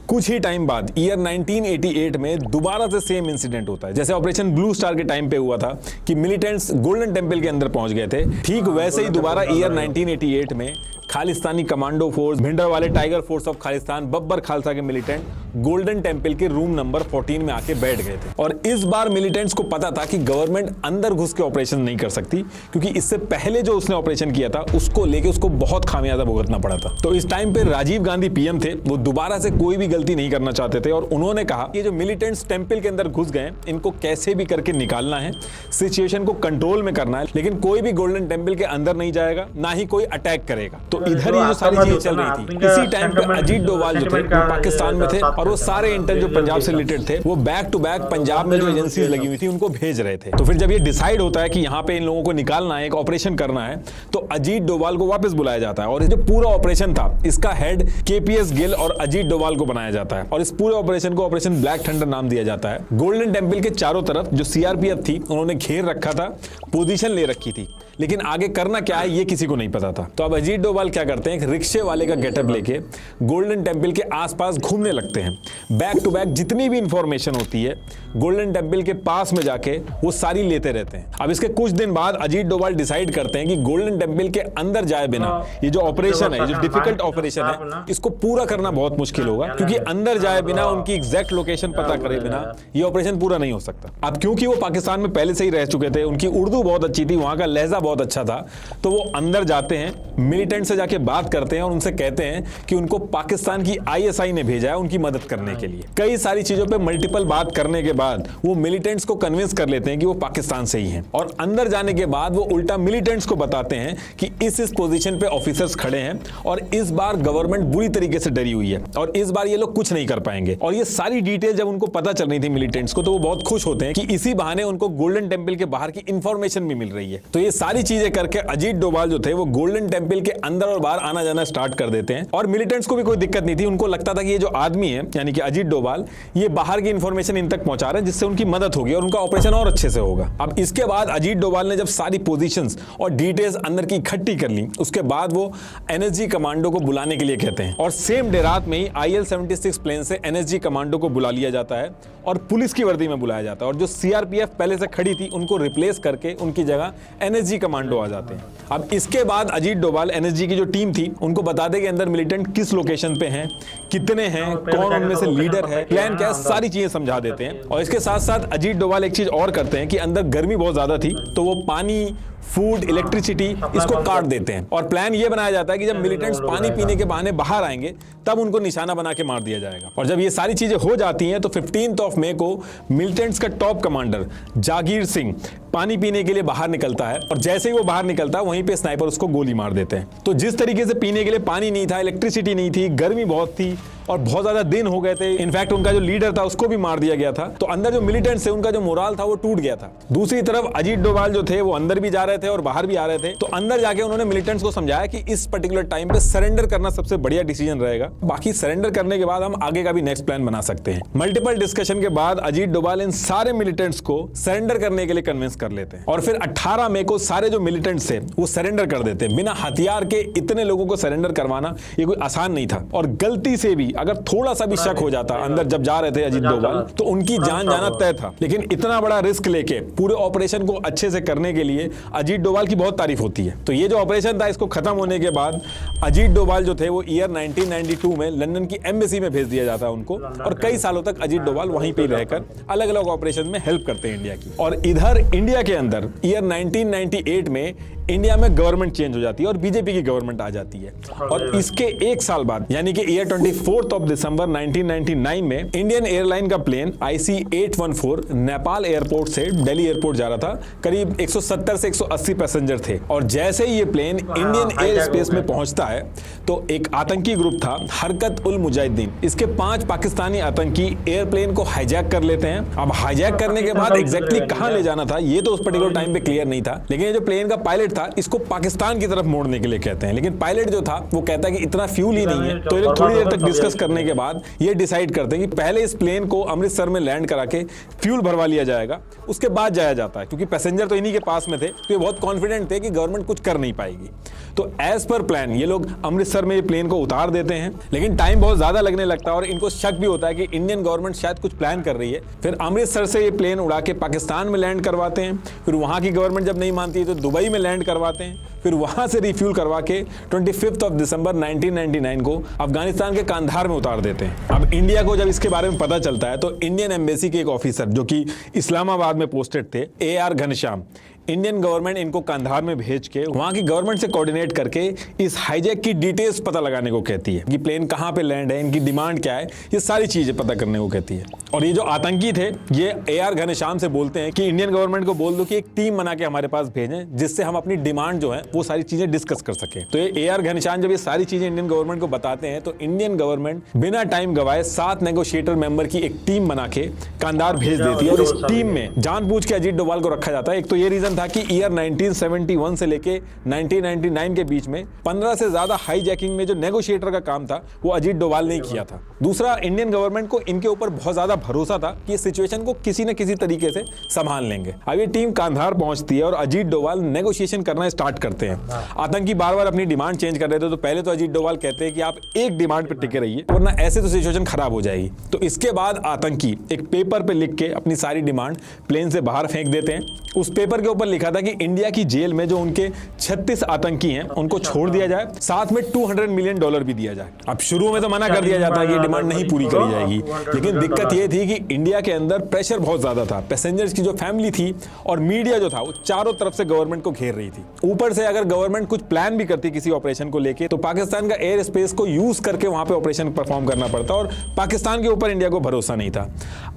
कुछ ही टाइम बाद ईयर 1988 में दोबारा से सेम इंसिडेंट होता है जैसे ऑपरेशन ब्लू स्टार के टाइम पे हुआ था कि मिलिटेंट्स गोल्डन टेम्पल के अंदर पहुंच गए थे। ठीक वैसे ही दोबारा ईयर 1988 में खालिस्तानी कमांडो फोर्स, भिंडर वाले tiger force of Khalistan, Babbar Khalsa के मिलिटेंट गोल्डन टेम्पल के रूम नंबर 14 में आके बैठ गए थे। और इस बार मिलिटेंट्स को पता था कि गवर्नमेंट अंदर घुस के ऑपरेशन नहीं कर सकती क्योंकि इससे पहले जो उसने ऑपरेशन किया था उसको लेके उसको बहुत खामियाजा भुगतना पड़ा था। तो इस टाइम पे राजीव गांधी PM थे, वो दोबारा से कोई भी गलती नहीं करना चाहते थे और उन्होंने कहा कि जो मिलिटेंट्स टेम्पल के अंदर घुस गए इनको कैसे भी करके निकालना है, सिचुएशन को कंट्रोल में करना है, लेकिन कोई भी गोल्डन टेम्पल के अंदर नहीं जाएगा, ना ही कोई अटैक करेगा। तो इधर ही जो सारी चीजें चल रही थी इसी टाइम पे अजीत डोभाल जो थे वो पाकिस्तान में थे और वो सारे इंटेल जो पंजाब से रिलेटेड थे वो बैक टू बैक पंजाब में जो एजेंसीज लगी हुई थी उनको भेज रहे थे। तो फिर जब ये डिसाइड होता है कि यहाँ पे इन लोगों को निकालना है, एक ऑपरेशन करना है, तो अजीत डोभाल को वापस बुलाया जाता है और ये जो पूरा ऑपरेशन था इसका हेड KPS गिल और अजीत डोभाल को बनाया जाता है और इस पूरे ऑपरेशन को ऑपरेशन ब्लैक थंडर नाम दिया जाता है। गोल्डन टेम्पल के चारों तरफ जो CRPF थी उन्होंने घेर रखा था, पोजीशन ले रखी थी, लेकिन आगे करना क्या है ये किसी को नहीं पता था। तो अब अजीत डोभाल क्या करते हैं, एक रिक्शे वाले का गेटअप लेके गोल्डन टेम्पल के आसपास घूमने लगते हैं। बैक टू बैक जितनी भी इंफॉर्मेशन होती है गोल्डन टेम्पल के पास में जाके वो सारी लेते रहते हैं। अब इसके कुछ दिन बाद अजीत डोभाल डिसाइड करते हैं कि गोल्डन टेम्पल के अंदर जाए बिना ये जो ऑपरेशन है, जो डिफिकल्ट ऑपरेशन है, इसको पूरा करना बहुत मुश्किल होगा क्योंकि अंदर जाए बिना, उनकी एग्जैक्ट लोकेशन पता करे बिना ये ऑपरेशन पूरा नहीं हो सकता। अब क्योंकि वो पाकिस्तान में पहले से ही रह चुके थे, उनकी उर्दू बहुत अच्छी थी, वहां का लहजा बहुत अच्छा था, तो वो अंदर जाते हैं, मिलिटेंट से जाके बात करते हैं और उनसे कहते हैं कि उनको पाकिस्तान की ISI ने भेजा है उनकी मदद करने के लिए। कई सारी चीजों पे मल्टीपल बात करने के बाद वो मिलिटेंट्स को कन्विंस कर लेते हैं कि वो पाकिस्तान से ही हैं और अंदर जाने के बाद वो उल्टा मिलिटेंट्स को बताते हैं कि इस पोजीशन पे ऑफिसर्स खड़े हैं और इस बार गवर्नमेंट बुरी तरीके से डरी हुई है और इस बार ये लोग कुछ नहीं कर पाएंगे। और ये सारी डिटेल जब उनको पता चल रही थी मिलिटेंट्स को तो वो बहुत खुश होते हैं कि इसी बहाने उनको गोल्डन टेम्पल के बाहर की इंफॉर्मेशन भी मिल रही है। तो ये सारी चीजें करके अजीत डोभाल जो थे वो गोल्डन टेम्पल के अंदर और बाहर आना जाना स्टार्ट कर देते हैं और मिलिटेंट्स को भी कोई दिक्कत नहीं थी। उनको लगता था कि ये जो आदमी है यानी कि अजीत डोभाल ये बाहर की इंफॉर्मेशन इन तक पहुंचा रहे हैं जिससे उनकी मदद होगी और उनका ऑपरेशन और अच्छे से होगा। अब इसके बाद अजीत डोभाल ने जब सारी पोजीशंस और डिटेल्स अंदर की इकट्ठी कर ली उसके बाद वो NSG कमांडो को बुलाने के लिए कहते हैं और सेम डे रात में ही IL-76 प्लेन से NSG कमांडो को बुला लिया जाता है और पुलिस की वर्दी में बुलाया जाता है और जो CRPF पहले से खड़ी थी उनको रिप्लेस करके उनकी जगह NSG कमांडो आ जाते हैं। अब इसके बाद अजीत डोभाल NSG की जो टीम थी उनको बता दे कि अंदर मिलिटेंट किस लोकेशन पे हैं, कितने हैं, कौन उनमें से लीडर है, प्लान क्या है, सारी चीजें समझा देते हैं। और इसके साथ साथ अजीत डोभाल एक चीज और करते हैं कि अंदर गर्मी बहुत ज्यादा थी तो वो पानी, फूड, इलेक्ट्रिसिटी इसको काट देते हैं और प्लान ये बनाया जाता है कि जब मिलिटेंट्स पानी पीने के बहाने बाहर आएंगे तब उनको निशाना बना के मार दिया जाएगा। और जब ये सारी चीजें हो जाती हैं तो 15 मई को मिलिटेंट्स का टॉप कमांडर जागीर सिंह पानी पीने के लिए बाहर निकलता है और जैसे ही वो बाहर निकलता है वहीं पे स्नाइपर उसको गोली मार देते हैं। तो जिस तरीके से पीने के लिए पानी नहीं था, इलेक्ट्रिसिटी नहीं थी, गर्मी बहुत थी, और बहुत ज्यादा दिन हो गए थे। इनफैक्ट उनका जो लीडर था उसको भी मार दिया गया था। तो अंदर जो मिलिटेंट्स थे उनका जो मोराल था वो टूट गया था। दूसरी तरफ अजीत डोभाल जो थे वो अंदर भी जा रहे थे और बाहर भी आ रहे थे। तो अंदर जाके उन्होंने मिलिटेंट्स को समझाया कि इस पर्टिकुलर टाइम पे सरेंडर करना सबसे बढ़िया डिसीजन रहेगा, बाकी सरेंडर करने के बाद हम आगे का भी नेक्स्ट प्लान बना सकते हैं। मल्टीपल डिस्कशन के बाद अजीत डोभाल इन सारे मिलिटेंट्स को सरेंडर करने के लिए कन्विंस कर लेते हैं और फिर 18 मई को सारे जो मिलिटेंट्स थे वो सरेंडर कर देते हैं। बिना हथियार के इतने लोगों को सरेंडर करवाना ये कोई आसान नहीं था और गलती से भी अगर थोड़ा सा भी शक हो जाता अंदर जब जा रहे थे अजीत डोभाल तो उनकी जान जाना तय था। लेकिन इतना बड़ा रिस्क लेके पूरे ऑपरेशन को अच्छे से करने के लिए अजीत डोभाल की बहुत तारीफ होती है। तो ये जो ऑपरेशन था इसको खत्म होने के बाद अजीत डोभाल जो थे वो ईयर 1992 में लंदन की एम्बेसी में भेज दिया जाता है उनको और कई सालों तक अजीत डोभाल वहीं पे रहकर अलग अलग ऑपरेशन में हेल्प करते हैं इंडिया की। और इधर इंडिया के अंदर ईयर 1998 में इंडिया में गवर्नमेंट चेंज हो जाती है और बीजेपी की गवर्नमेंट आ जाती है और इसके एक साल बाद यानी कि ईयर 24 दिसंबर 1999 में इंडियन एयरलाइन का प्लेन IC-814 नेपाल एयरपोर्ट से दिल्ली एयरपोर्ट जा रहा था। करीब 170 से 180 पैसेंजर थे और जैसे ही ये प्लेन इंडियन एयर स्पेस में पहुंचता है तो एक आतंकी ग्रुप था हरकत उल मुजाहिदीन, इसके 5 पाकिस्तानी आतंकी एयरप्लेन को हाईजैक कर लेते हैं। अब हाईजैक करने के बाद एग्जैक्टली कहां ले जाना था ये तो उस पर्टिकुलर टाइम पे क्लियर नहीं था, लेकिन ये जो प्लेन का पायलट था इसको पाकिस्तान की तरफ मोड़ने के लिए कहते हैं। लेकिन पायलट जो था वो कहता है कि इतना फ्यूल ही नहीं है। तो ये लोग थोड़ी देर तक डिस्कस करने के बाद ये डिसाइड करते हैं कि पहले इस प्लेन को अमृतसर में लैंड करा के फ्यूल भरवा लिया जाएगा, उसके बाद जाया जाता है, क्योंकि पैसेंजर तो इन्हीं के पास में थे तो ये बहुत कॉन्फिडेंट थे कि गवर्नमेंट कुछ कर नहीं पाएगी। तो एज पर प्लान ये लोग अमृतसर में ये प्लेन को उतार देते हैं, लेकिन टाइम बहुत ज्यादा लगने लगता है और इनको शक भी होता है कि इंडियन गवर्नमेंट शायद कुछ प्लान कर रही है। फिर अमृतसर से ये प्लेन उड़ा के पाकिस्तान में लैंड करवाते हैं, फिर वहां की गवर्नमेंट जब नहीं मानती है तो दुबई में लैंड करवाते हैं, फिर वहां से रिफ्यूल करवा के 25 दिसंबर 1999 को अफगानिस्तान के कांधार में उतार देते हैं। अब इंडिया को जब इसके बारे में पता चलता है तो इंडियन एम्बेसी के एक ऑफिसर जो कि इस्लामाबाद में पोस्टेड थे AR घनश्याम, इंडियन गवर्नमेंट इनको कांधार में भेज के वहां की गवर्नमेंट से कोऑर्डिनेट करके इस हाईजैक की डिटेल्स पता लगाने को कहती है कि प्लेन कहां पे लैंड है, इनकी डिमांड क्या है, ये सारी चीजें पता करने को कहती है। और ये जो आतंकी थे ये AR घनश्याम से बोलते हैं कि इंडियन गवर्नमेंट को बोल दो कि एक टीम बना के हमारे पास भेजें जिससे हम अपनी डिमांड जो है वो सारी चीजें डिस्कस कर सके। तो ये AR घनश्याम जब ये सारी चीजें इंडियन गवर्नमेंट को बताते हैं तो इंडियन गवर्नमेंट बिना टाइम गवाए 7 नेगोशिएटर मेंबर की एक टीम बना के कांधार भेज देती है और इस टीम में जानबूझ के अजीत डोभाल को रखा जाता है। एक तो ये रीजन था कि ईयर 1971 से लेके 1999 के बीच में 15 से ज्यादा हाईजैकिंग में जो नेगोशिएटर का काम था वो अजीत डोभाल ने किया था। दूसरा, इंडियन गवर्नमेंट को इनके ऊपर बहुत ज्यादा भरोसा था कि इस सिचुएशन को किसी न किसी तरीके से संभाल लेंगे। अब ये टीम कांधार पहुंचती है और अजीत डोभाल नेगोशिएशन करना स्टार्ट करते हैं। आतंकी बार बार अपनी डिमांड चेंज कर रहे थे, तो पहले तो अजीत डोभाल कहते हैं कि आप एक डिमांड पर टिके रहिए वरना ऐसे तो सिचुएशन खराब हो जाएगी। तो इसके बाद आतंकी एक पेपर पे लिख के अपनी सारी डिमांड प्लेन से बाहर फेंक देते हैं। उस पेपर के ऊपर लिखा था कि इंडिया की जेल में जो उनके 36 आतंकी हैं उनको छोड़ दिया जाए, साथ में $200 मिलियन भी दिया जाए। अब शुरू में तो मना कर दिया जाता है कि ये डिमांड नहीं पूरी करी जाएगी, लेकिन दिक्कत ये थी कि इंडिया के अंदर प्रेशर बहुत ज्यादा था। पैसेंजर्स की जो फैमिली थी और मीडिया जो था वो चारों तरफ से गवर्नमेंट को घेर रही थी। ऊपर से अगर गवर्नमेंट कुछ प्लान भी करती किसी ऑपरेशन को लेके तो पाकिस्तान का एयर स्पेस को यूज करके वहां पे ऑपरेशन परफॉर्म करना पड़ता और पाकिस्तान के ऊपर इंडिया को भरोसा नहीं था।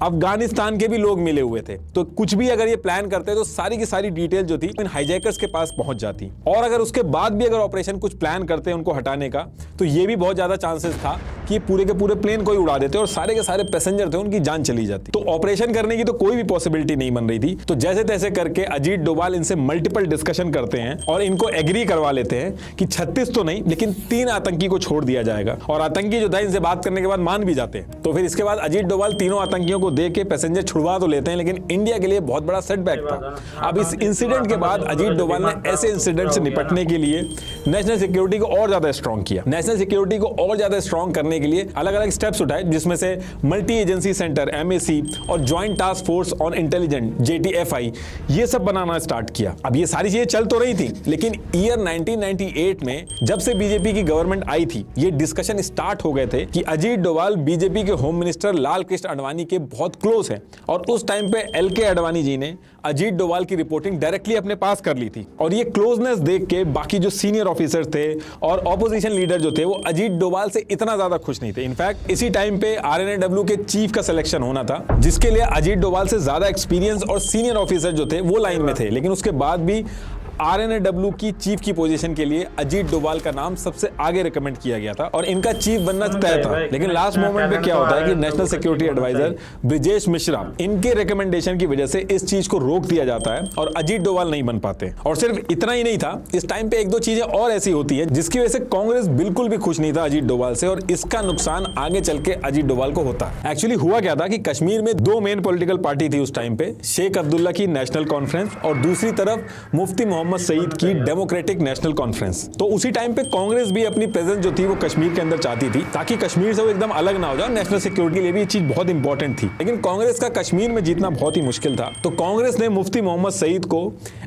अफगानिस्तान के भी लोग मिले हुए थे, तो कुछ भी अगर ये प्लान करते तो सारी की सारी डिटेल जो थी इन हाईजैकर्स के पास पहुंच जाती। और अगर उसके बाद भी अगर ऑपरेशन कुछ प्लान करते उनको हटाने का तो ये भी बहुत ज्यादा चांसेस था कि ये पूरे के पूरे प्लेन को ही उड़ा देते और सारे के सारे पैसेंजर थे उनकी जान चली जाती। तो ऑपरेशन करने की तो कोई भी पॉसिबिलिटी नहीं बन रही थी। तो जैसे तैसे करके अजीत डोभाल इनसे मल्टीपल डिस्कशन करते हैं और इनको एग्री करवा लेते हैं कि 36 तो नहीं लेकिन 3 आतंकी को छोड़ दिया जाएगा। और आतंकी जो था इनसे बात करने के बाद मान भी जाते हैं। तो फिर इसके बाद अजीत डोभाल तीनों आतंकियों को दे के पैसेंजर छुड़वा तो लेते हैं, लेकिन इंडिया के लिए बहुत बड़ा सेटबैक था। अब इस इंसिडेंट के बाद अजीत डोभाल ने ऐसे इंसिडेंट से निपटने के लिए नेशनल सिक्योरिटी को और ज्यादा स्ट्रॉन्ग किया। नेशनल सिक्योरिटी को और ज्यादा स्ट्रॉन्ग करने के लिए अलग अलग स्टेप्स उठाए, जिसमें से मल्टी एजेंसी सेंटर MAC और joint task force on intelligence JTFI ये सब बनाना स्टार्ट किया। अब ये सारी चीजें चल तो रही थी, लेकिन ईयर 1998 में जब से बीजेपी की गवर्नमेंट आई थी ये डिस्कशन स्टार्ट हो गए थे कि अजीत डोभाल बीजेपी के होम मिनिस्टर लाल कृष्ण आडवाणी के बहुत क्लोज हैं और उस टाइम पे LK आडवाणी जी ने अजीत डोभाल की रिपोर्टिंग डायरेक्टली अपने पास कर ली थी। और ये क्लोजनेस देख के बाकी जो सीनियर ऑफिसर थे और ऑपोजिशन लीडर जो थे वो अजीत डोभाल से इतना ज्यादा खुश नहीं थे। इनफैक्ट इसी टाइम पे RNAW के चीफ का सिलेक्शन होना था, जिसके लिए अजीत डोभाल से ज्यादा एक्सपीरियंस और सीनियर ऑफिसर जो थे वो लाइन में थे, लेकिन उसके बाद भी RNAW की चीफ की पोजीशन के लिए अजीत डोभाल का नाम सबसे आगे रिकमेंड किया गया था और इनका चीफ बनना तय था। लेकिन लास्ट मोमेंट पे क्या होता है कि national security adviser Brijesh Mishra, इनके रिकमेंडेशन की वजह से इस चीज को रोक दिया जाता है और अजीत डोभाल नहीं बन पाते। और सिर्फ इतना ही नहीं था, इस टाइम पे एक दो चीजें और ऐसी होती है जिसकी वजह से कांग्रेस बिल्कुल भी खुश नहीं था अजीत डोभाल से, और इसका नुकसान आगे चल के अजीत डोभाल को होता है। एक्चुअली हुआ क्या था कि कश्मीर में दो मेन पॉलिटिकल पार्टी थी उस टाइम पे, शेख अब्दुल्ला की नेशनल कॉन्फ्रेंस और दूसरी तरफ मुफ्ती मोहम्मद सईद की डेमोक्रेटिक नेशनल कॉन्फ्रेंस। तो उसी टाइम पे कांग्रेस भी अपनी प्रेजेंस जो थी वो कश्मीर के अंदर चाहती थी ताकि कश्मीर से वो एकदम अलग ना हो जाए। नेशनल सिक्योरिटी के लिए भी ये चीज बहुत इंपॉर्टेंट थी। लेकिन कांग्रेस का कश्मीर में जीतना बहुत ही मुश्किल था, तो कांग्रेस ने मुफ्ती मोहम्मद सईद को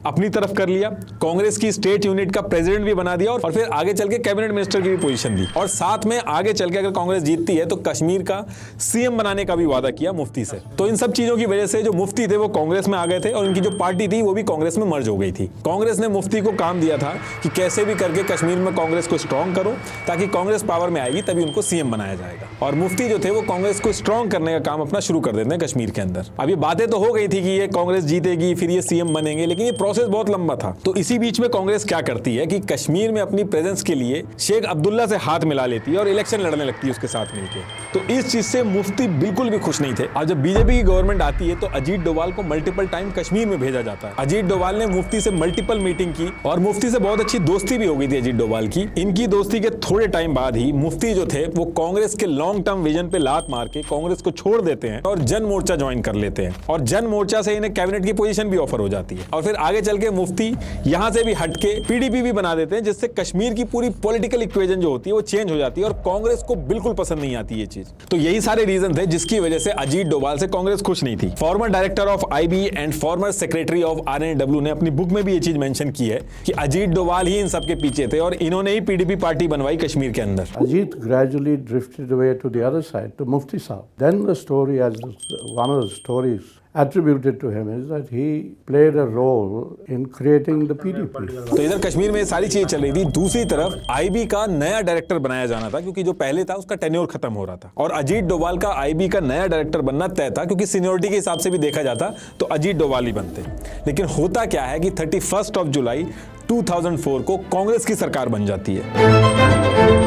अपनी तरफ कर लिया, कांग्रेस की स्टेट यूनिट का प्रेसिडेंट भी बना दिया और फिर आगे चल के कैबिनेट मिनिस्टर की भी पोजीशन दी। और साथ में आगे चल के अगर कांग्रेस जीतती है तो कश्मीर का सीएम बनाने का भी वादा किया मुफ्ती से। तो इन सब चीजों की वजह से जो मुफ्ती थे वो कांग्रेस में आ गए थे और इनकी जो पार्टी थी वो भी कांग्रेस में मर्ज हो गई थी। कांग्रेस ने मुफ्ती को काम दिया था कि कैसे भी करके कश्मीर में कांग्रेस को स्ट्रांग करो, ताकि कांग्रेस पावर में आएगी तभी उनको सीएम बनाया जाएगा। और मुफ्ती जो थे वो कांग्रेस को स्ट्रांग करने का काम अपना शुरू कर देते हैं कश्मीर के अंदर। अब ये बातें तो हो गई थी कि ये कांग्रेस जीतेगी फिर ये सीएम बनेंगे, लेकिन ये प्रोसेस बहुत लंबा था। तो इसी बीच में कांग्रेस क्या करती है कि कश्मीर में अपनी प्रेजेंस के लिए शेख अब्दुल्ला से हाथ मिला लेती है और इलेक्शन लड़ने लगती है उसके साथ मिलकर। तो इस चीज से मुफ्ती बिल्कुल भी खुश नहीं थे। और जब बीजेपी की गवर्नमेंट आती है तो अजीत डोभाल को मल्टीपल टाइम कश्मीर में भेजा जाता है। अजीत डोभाल ने मुफ्ती से मल्टीपल मीटिंग की और मुफ्ती से बहुत अच्छी दोस्ती भी हो गई थी अजीत डोभाल की। इनकी दोस्ती के थोड़े टाइम बाद ही मुफ्ती जो थे वो कांग्रेस के लॉन्ग टर्म विजन पे लात मार के कांग्रेस को छोड़ देते हैं और जन मोर्चा ज्वाइन कर लेते हैं। और जन मोर्चा से इन्हें कैबिनेट की पोजीशन भी ऑफर हो जाती है। और फिर आगे चल के मुफ्ती यहां से भी हटके पीडीपी भी बना देते हैं, जिससे कश्मीर की पूरी पॉलिटिकल इक्वेशन जो होती है वो चेंज हो जाती है और कांग्रेस को बिल्कुल पसंद नहीं आती ये चीज। तो यही सारे रीजन थे जिसकी वजह से अजीत डोभाल से कांग्रेस खुश नहीं थी। Farmer director of IB and former secretary of RNAW ने अपनी बुक में भी ये चीज मेंशन की है कि अजीत डोभाल ही इन सब के पीछे थे और इन्होंने ही पीडीपी पार्टी बनवाई कश्मीर के अंदर।
Ajit gradually drifted away to the other side, to Mufti Sahib. Then the story, one of the stories attributed to him is that he played a role in creating the PDP.
तो इधर कश्मीर में ये सारी चीजें चल रही थी, दूसरी तरफ आईबी का नया डायरेक्टर बनाया जाना था क्योंकि जो पहले था उसका टेन्योर खत्म हो रहा था और अजीत डोभाल का आईबी का नया डायरेक्टर बनना तय था क्योंकि सीनियरिटी के हिसाब से भी देखा जाता तो अजीत डोभाल ही बनते। लेकिन होता क्या है कि 31 जुलाई 2004 को कांग्रेस की सरकार बन जाती है।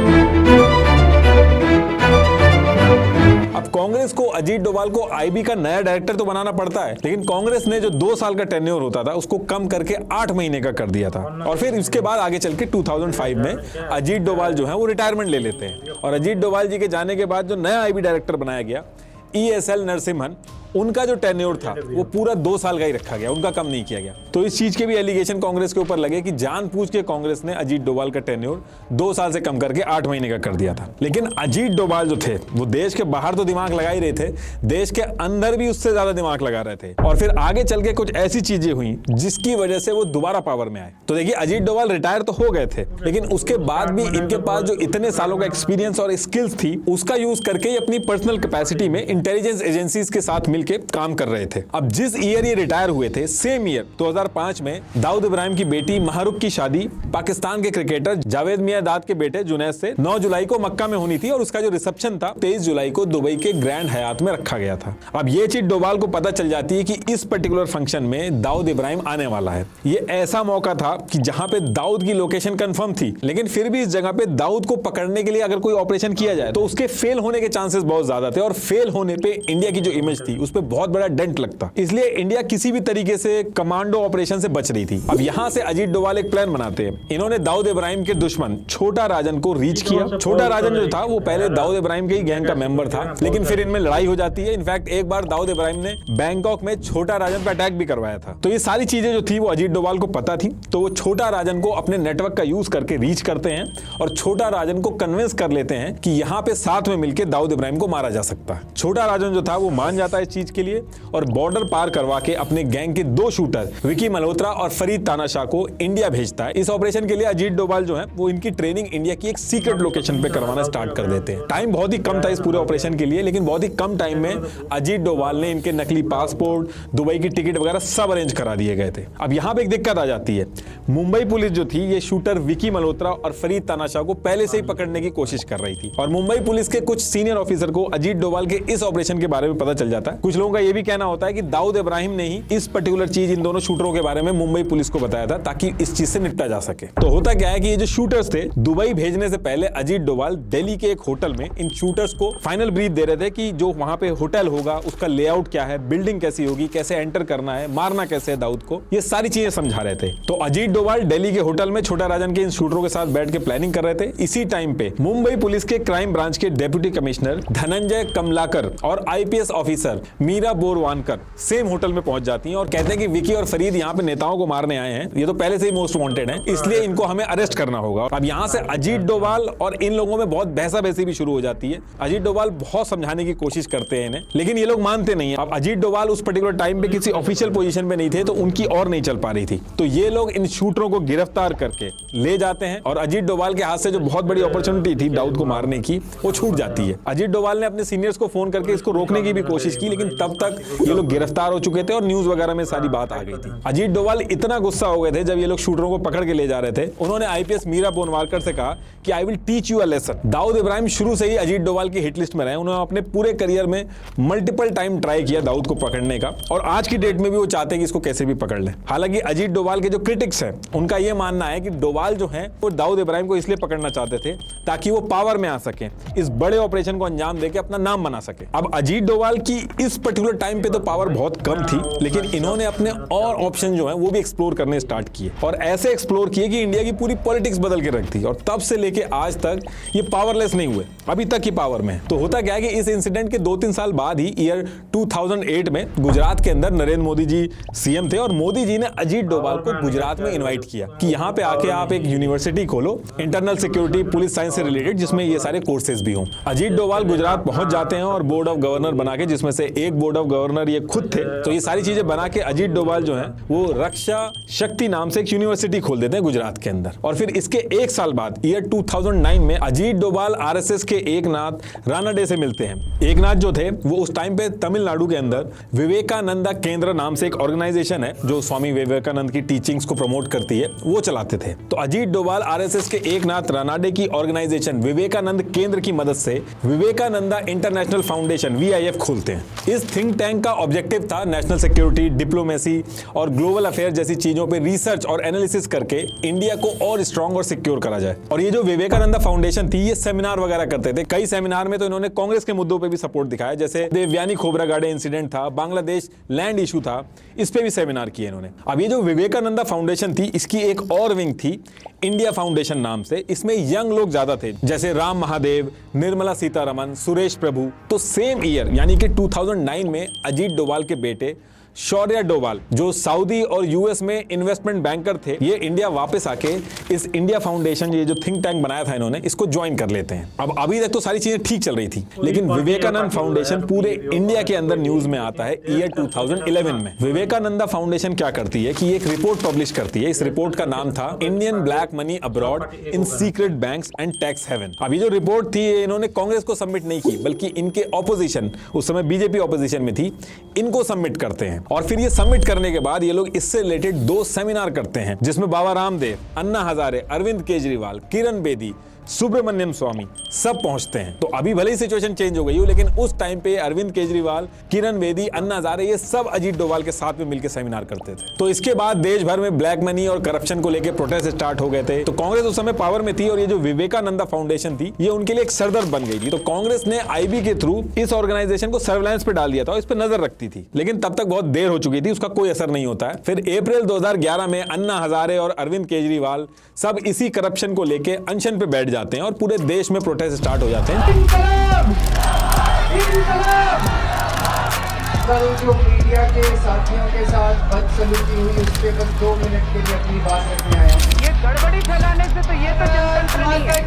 अब कांग्रेस को अजीत डोभाल को आईबी का नया डायरेक्टर तो बनाना पड़ता है, लेकिन कांग्रेस ने जो 2 साल का टेन्योर होता था उसको कम करके 8 महीने का कर दिया था। और फिर इसके बाद आगे चल के 2005 में अजीत डोभाल जो है वो रिटायरमेंट ले लेते हैं और अजीत डोभाल जी के जाने के बाद जो नया आईबी डायरेक्टर बनाया गया ESL नरसिम्हन, उनका जो टेन्योर था वो पूरा 2 साल का ही रखा गया, उनका कम नहीं किया गया। तो इस चीज के भी एलिगेशन कांग्रेस के ऊपर लगे कि जानबूझ के कांग्रेस ने अजीत डोभाल का टेन्योर 2 साल से कम करके 8 महीने का कर दिया था। लेकिन अजीत डोभाल जो थे वो देश के बाहर तो दिमाग लगा ही रहे थे, देश के अंदर भी उससे ज्यादा दिमाग लगा रहे थे। और फिर आगे चल के कुछ ऐसी चीजें हुई जिसकी वजह से वो दोबारा पावर में आए। तो देखिए अजीत डोभाल रिटायर तो हो गए थे, लेकिन उसके बाद भी इनके पास जो इतने सालों का एक्सपीरियंस और स्किल्स थी उसका यूज करके ही अपनी पर्सनल कैपेसिटी में इंटेलिजेंस एजेंसीज के साथ मिलकर काम कर रहे थे। अब जिस ईयर ये रिटायर हुए थे, सेम ईयर 2005 में दाऊद इब्राहिम की बेटी महरुख की शादी पाकिस्तान के क्रिकेटर जावेद मियांदाद के बेटे जुनैद से 9 जुलाई को मक्का में होनी थी और उसका जो रिसेप्शन था 23 जुलाई को दुबई के ग्रैंड हयात में रखा गया था। अब ये चीज डोभाल को पता चल जाती है कि इस पर्टिकुलर फंक्शन में दाऊद इब्राहिम आने वाला है। ये ऐसा मौका था कि जहां पे दाऊद की लोकेशन कंफर्म थी, लेकिन फिर भी इस जगह पे दाऊद को पकड़ने के लिए अगर कोई ऑपरेशन किया जाए तो उसके फेल होने के चांसेस बहुत ज्यादा थे और फेल होने पे इंडिया की जो इमेज थी उस पर बहुत बड़ा डेंट लगता। इसलिए इंडिया किसी भी तरीके से कमांडो ऑपरेशन से बच रही थी। अब यहां से अजीत डोभाल एक प्लान बनाते हैं। इन्होंने दाऊद इब्राहिम के दुश्मन छोटा राजन को रीच किया। छोटा राजन जो था वो पहले दाऊद इब्राहिम के ही गैंग का मेंबर था, लेकिन फिर इनमें लड़ाई हो जाती है। इनफैक्ट एक बार दाऊद इब्राहिम ने बैंकॉक में छोटा राजन पर अटैक भी करवाया था। तो ये सारी चीजें जो थी वो अजीत डोभाल को पता थी, तो वो छोटा राजन को अपने नेटवर्क का यूज करके रीच करते हैं और छोटा राजन को कन्विंस कर लेते हैं कि यहाँ पे साथ में मिलकर दाऊद इब्राहिम को मारा जा सकता है। छोटा राजन जो था वो मान जाता है इस चीज के लिए और बॉर्डर पार करवा के अपने गैंग के 2 शूटर विकी मल्होत्रा और फरीद तानाशाह को इंडिया भेजता है। इस ऑपरेशन के लिए अजीत डोभाल जो है वो इनकी ट्रेनिंग इंडिया की एक सीक्रेट लोकेशन पे करवाना स्टार्ट कर देते हैं। टाइम बहुत ही कम था इस पूरे ऑपरेशन के लिए, लेकिन बहुत ही कम टाइम में अजीत डोभाल ने इनके नकली पासपोर्ट, दुबई की टिकट वगैरह सब अरेंज करा दिए गए थे। अब यहाँ पे एक दिक्कत आ जाती है। मुंबई पुलिस जो थी ये शूटर विकी मल्होत्रा और फरीद तानाशाह को पहले से ही पकड़ने की कोशिश कर रही थी और मुंबई पुलिस के कुछ सीनियर ऑफिसर को अजीत डोभाल के इस ऑपरेशन के बारे में पता चल जाता है कुछ लोगों का यह भी कहना होता है कि दाऊद इब्राहिम ने ही इस पर्टिकुलर चीज इन दोनों शूटरों के बारे में मुंबई पुलिस को बताया था ताकि इस चीज से निपटा जा सके। तो होता क्या है कि ये जो शूटर्स थे, दुबई भेजने से पहले अजीत डोभाल दिल्ली के एक होटल में इन शूटर्स को फाइनल ब्रीफ दे रहे थे कि जो वहां पे होटल होगा उसका लेआउट क्या है, बिल्डिंग कैसी होगी, कैसे एंटर करना है, मारना कैसे है दाऊद को, ये सारी चीजें समझा रहे थे। तो अजीत डोभाल दिल्ली के होटल में छोटा राजन के इन शूटरों के साथ बैठ के प्लानिंग कर रहे थे। इसी टाइम पे मुंबई पुलिस के क्राइम ब्रांच के डेप्यूटी कमिश्नर धनंजय कमलाकर और IPS officer Meera Borwankar same hotel में पहुंच जाती हैं और कहते हैं कि विकी और फरीद यहाँ पे नेताओं को मारने आए हैं, ये तो पहले से ही मोस्ट वांटेड हैं, इसलिए इनको हमें अरेस्ट करना होगा। अब यहाँ से अजीत डोभाल और इन लोगों में बहुत बहसा बहसी भी शुरू हो जाती है। अजीत डोभाल बहुत समझाने की कोशिश करते हैं इन्हें, लेकिन ये लोग मानते नहीं है। अब अजीत डोभाल उस पर्टिकुलर टाइम पे किसी ऑफिशियल पोजीशन पे नहीं थे, तो उनकी और नहीं चल पा रही थी। तो ये लोग इन शूटरों को गिरफ्तार करके ले जाते हैं और अजीत डोभाल के हाथ से जो बहुत बड़ी अपॉर्चुनिटी थी दाऊद को मारने की, वो छूट जाती है। अजीत डोभाल ने अपने सीनियर्स को फोन करके इसको रोकने की भी कोशिश की, लेकिन तब तक ये लोग गिरफ्तार हो चुके थे और न्यूज वगैरह में सारी बात आ गई थी। अजीत डोभाल इतना गुस्सा हो गए थे जब ये लोग शूटरों को पकड़ के ले जा रहे थे, उन्होंने आईपीएस मीरा बोरवानकर से कहा कि I will teach you a lesson. Dawood Ibrahim शुरू से ही अजीत डोभाल की हिट लिस्ट में रहे, उन्होंने अपने पूरे करियर में मल्टीपल टाइम ट्राई किया दाऊद को पकड़ने का और आज की डेट में भी वो चाहते हैं कि इसको कैसे भी पकड़ ले। हालांकि अजीत डोभाल के जो क्रिटिक्स हैं उनका यह मानना है कि डोभाल जो है वो दाऊद इब्राहिम को इसलिए पकड़ना चाहते थे ताकि वो पावर में आ सके, इस बड़े ऑपरेशन को अंजाम देके अपना नाम बना सके। अब अजीत डोभाल की इस पर्टिकुलर टाइम पे तो पावर बहुत कम थी, लेकिन इन्होंने अपने और ऑप्शन जो है वो भी एक्सप्लोर करने स्टार्ट किए और ऐसे एक्सप्लोर किए कि इंडिया की पूरी पॉलिटिक्स बदल के रख दी और तब से लेके आज तक ये पावरलेस नहीं हुए, अभी तक की पावर में। तो होता क्या है कि इस इंसिडेंट के 2-3 साल बाद ही ईयर 2008 में गुजरात के अंदर नरेंद्र मोदी जी सीएम थे और मोदी जी ने अजीत डोभाल को गुजरात में इन्वाइट किया कि यहाँ पे आके आप एक यूनिवर्सिटी खोलो इंटरनल सिक्योरिटी पुलिस साइंस से रिलेटेड, जिसमें ये सारे कोर्सेज भी हों। अजीत डोभाल गुजरात पहुंच जाते हैं और बोर्ड ऑफ गवर्नर बना के, जिसमें से एक बोर्ड ऑफ गवर्नर ये खुद थे, तो ये सारी चीजें बना के अजीत डोभाल जो है वो रक्षा शक्ति नाम से एक यूनिवर्सिटी खोल देते हैं गुजरात के अंदर। और फिर इसके एक साल बाद ईयर 2009 में अजीत डोभाल आरएसएस के एकनाथ रानाडे से मिलते हैं। एकनाथ जो थे वो उस टाइम पे तमिलनाडु के अंदर विवेकानंदा केंद्र नाम से एक ऑर्गेनाइजेशन है जो स्वामी विवेकानंद की टीचिंग्स को प्रमोट करती है, वो चलाते थे। तो अजीत डोभाल आरएसएस के एकनाथ रानाडे की ऑर्गेनाइजेशन विवेकानंद केंद्र की मदद से विवेकानंदा इंटरनेशनल फाउंडेशन VIF खोलते हैं। इस थिंक टैंक का ऑब्जेक्टिव था नेशनल सिक्योरिटी, डिप्लोमेसी और ग्लोबल अफेयर जैसी चीजों पे रिसर्च और एनालिसिस करके इंडिया को और स्ट्रांग और सिक्योर करा जाए। और ये जो विवेकानंदा फाउंडेशन थी ये सेमिनार वगैरह करते थे। कई सेमिनार में तो इन्होंने कांग्रेस के मुद्दों पे भी सपोर्ट दिखाया, जैसे देवयानी खोबरागाड़े इंसिडेंट था, बांग्लादेश लैंड इशू था, इस पे भी सेमिनार किए इन्होंने। अब ये जो विवेकानंदा फाउंडेशन थी इसकी एक और विंग थी इंडिया फाउंडेशन नाम से, इसमें यंग लोग ज्यादा थे जैसे राम महादेव, निर्मला सीतारमन, सुरेश प्रभु। तो सेम ईयर यानी कि 2009 में अजीत डोभाल के बेटे शौर्य डोभाल जो सऊदी और यूएस में इन्वेस्टमेंट बैंकर थे, ये इंडिया वापस आके इस इंडिया फाउंडेशन, ये जो थिंक टैंक बनाया था इन्होंने, इसको ज्वाइन कर लेते हैं। अब अभी तक तो सारी चीजें ठीक चल रही थी, लेकिन विवेकानंद फाउंडेशन पूरे इंडिया के अंदर न्यूज में आता है ईयर 2011 में। विवेकानंदा फाउंडेशन क्या करती है कि एक रिपोर्ट पब्लिश करती है। इस रिपोर्ट का नाम था Indian black money abroad in secret banks and tax haven. अब ये जो रिपोर्ट थी इन्होंने कांग्रेस को सबमिट नहीं की, बल्कि इनके ऑपोजिशन, उस समय बीजेपी ऑपोजिशन में थी, इनको सबमिट करते हैं। और फिर ये सबमिट करने के बाद ये लोग इससे रिलेटेड 2 सेमिनार करते हैं जिसमें बाबा रामदेव, अन्ना हजारे, अरविंद केजरीवाल, किरण बेदी, सुब्रमण्यम स्वामी सब पहुंचते हैं। तो अभी भले ही सिचुएशन चेंज हो गई हो, लेकिन उस टाइम पे अरविंद केजरीवाल, किरण बेदी, अन्ना हजारे ये सब अजीत डोभाल के साथ में मिलकर सेमिनार करते थे। तो इसके बाद देश भर में ब्लैक मनी और करप्शन को लेकर प्रोटेस्ट स्टार्ट हो गए थे। तो कांग्रेस उस समय पावर में थी और ये जो विवेकानंदा फाउंडेशन थी ये उनके लिए एक सरदर्द बन गई थी। तो कांग्रेस ने IB के थ्रू इस ऑर्गेनाइजेशन को सर्विलांस पे डाल दिया था और इस पर नजर रखती थी, लेकिन तब तक बहुत देर हो चुकी थी, उसका कोई असर नहीं होता है। फिर अप्रैल 2011 में अन्ना हजारे और अरविंद केजरीवाल सब इसी करप्शन को लेकर अनशन पे बैठ जाते हैं और पूरे देश में प्रोटेस्ट स्टार्ट हो जाते हैं।
कल जो मीडिया के साथियों के साथ बदसलूकी हुई उस पे बस 2 मिनट के लिए अपनी बात रखने आया। ये गड़बड़ी फैलाने से तो ये तो जनतंत्र नहीं है,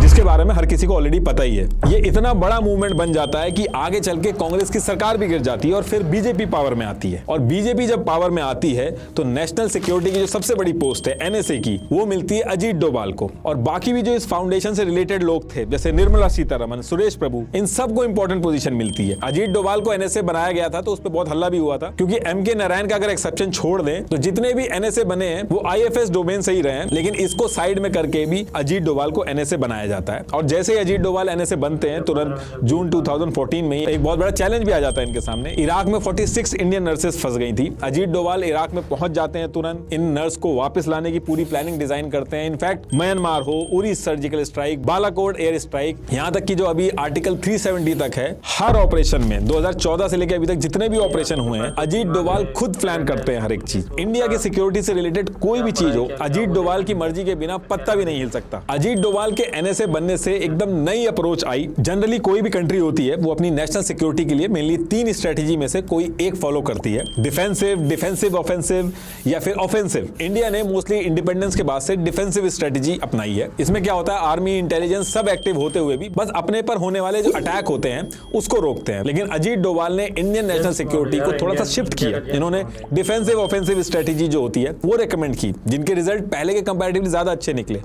जिसके बारे में हर किसी को ऑलरेडी पता ही है। ये इतना बड़ा मूवमेंट बन जाता है कि आगे चल के कांग्रेस की सरकार भी गिर जाती है और फिर बीजेपी पावर में आती है। और बीजेपी जब पावर में आती है तो नेशनल सिक्योरिटी की जो सबसे बड़ी पोस्ट है NSA की, वो मिलती है अजीत डोभाल को। और बाकी भी जो इस फाउंडेशन से रिलेटेड लोग थे जैसे निर्मला सीतारमन, सुरेश प्रभु, इन सबको इंपॉर्टेंट पोजीशन मिलती है। अजीत डोभाल को NSA बनाया गया था तो उस पर बहुत हल्ला भी हुआ था, क्योंकि MK नारायण का अगर एक्सेप्शन छोड़ दें तो जितने भी NSA बने हैं वो IFS डोमेन से ही रहे हैं, लेकिन इसको साइड में करके भी अजीत डोभाल को NSA बनाया जाता है। और जैसे ही अजीत डोभाल एनएसए बनते हैं तुरंत जून 2014 में ही एक बहुत बड़ा चैलेंज भी आ जाता है इनके सामने। इराक में 46 इंडियन नर्सेस फंस गई थी। अजीत डोभाल इराक में पहुंच जाते हैं, तुरंत इन नर्स को वापस लाने की पूरी प्लानिंग डिजाइन करते हैं। इनफैक्ट म्यांमार हो, Uri surgical strike, Balakot air strike, यहां तक कि जो अभी आर्टिकल 370 तक है, हर ऑपरेशन में 2014 से लेकर अभी तक जितने भी ऑपरेशन हुए हैं अजीत डोभाल खुद प्लान करते हैं हर एक चीज। इंडिया की सिक्योरिटी से रिलेटेड कोई भी चीज हो, अजीत डोभाल की मर्जी के बिना पत्ता भी नहीं हिल सकता। अजीत डोभाल के एनएसए बनने से एकदम नई अप्रोच आई। जनरली कोई भी कंट्री होती है वो अपनी नेशनल सिक्योरिटी के लिए मेनली 3 स्ट्रेटेजी में से कोई एक फॉलो करती है, डिफेंसिव, डिफेंसिव ऑफेंसिव या फिर ऑफेंसिव। इंडिया ने मोस्टली इंडिपेंडेंस के बाद से डिफेंसिव स्ट्रेटेजी अपनाई है। इसमें क्या होता है, आर्मी, इंटेलिजेंस सब एक्टिव होते हुए भी बस अपने पर होने वाले जो अटैक होते हैं उसको रोकते हैं। लेकिन अजीत डोभाल ने इंडियन नेशनल सिक्योरिटी को थोड़ा सा शिफ्ट किया। इन्होंने डिफेंसिव ऑफेंसिव स्ट्रेटेजी जो होती है वो रेकमेंड की, जिनके रिजल्ट पहले के कंपैरेटिवली ज्यादा अच्छे निकले,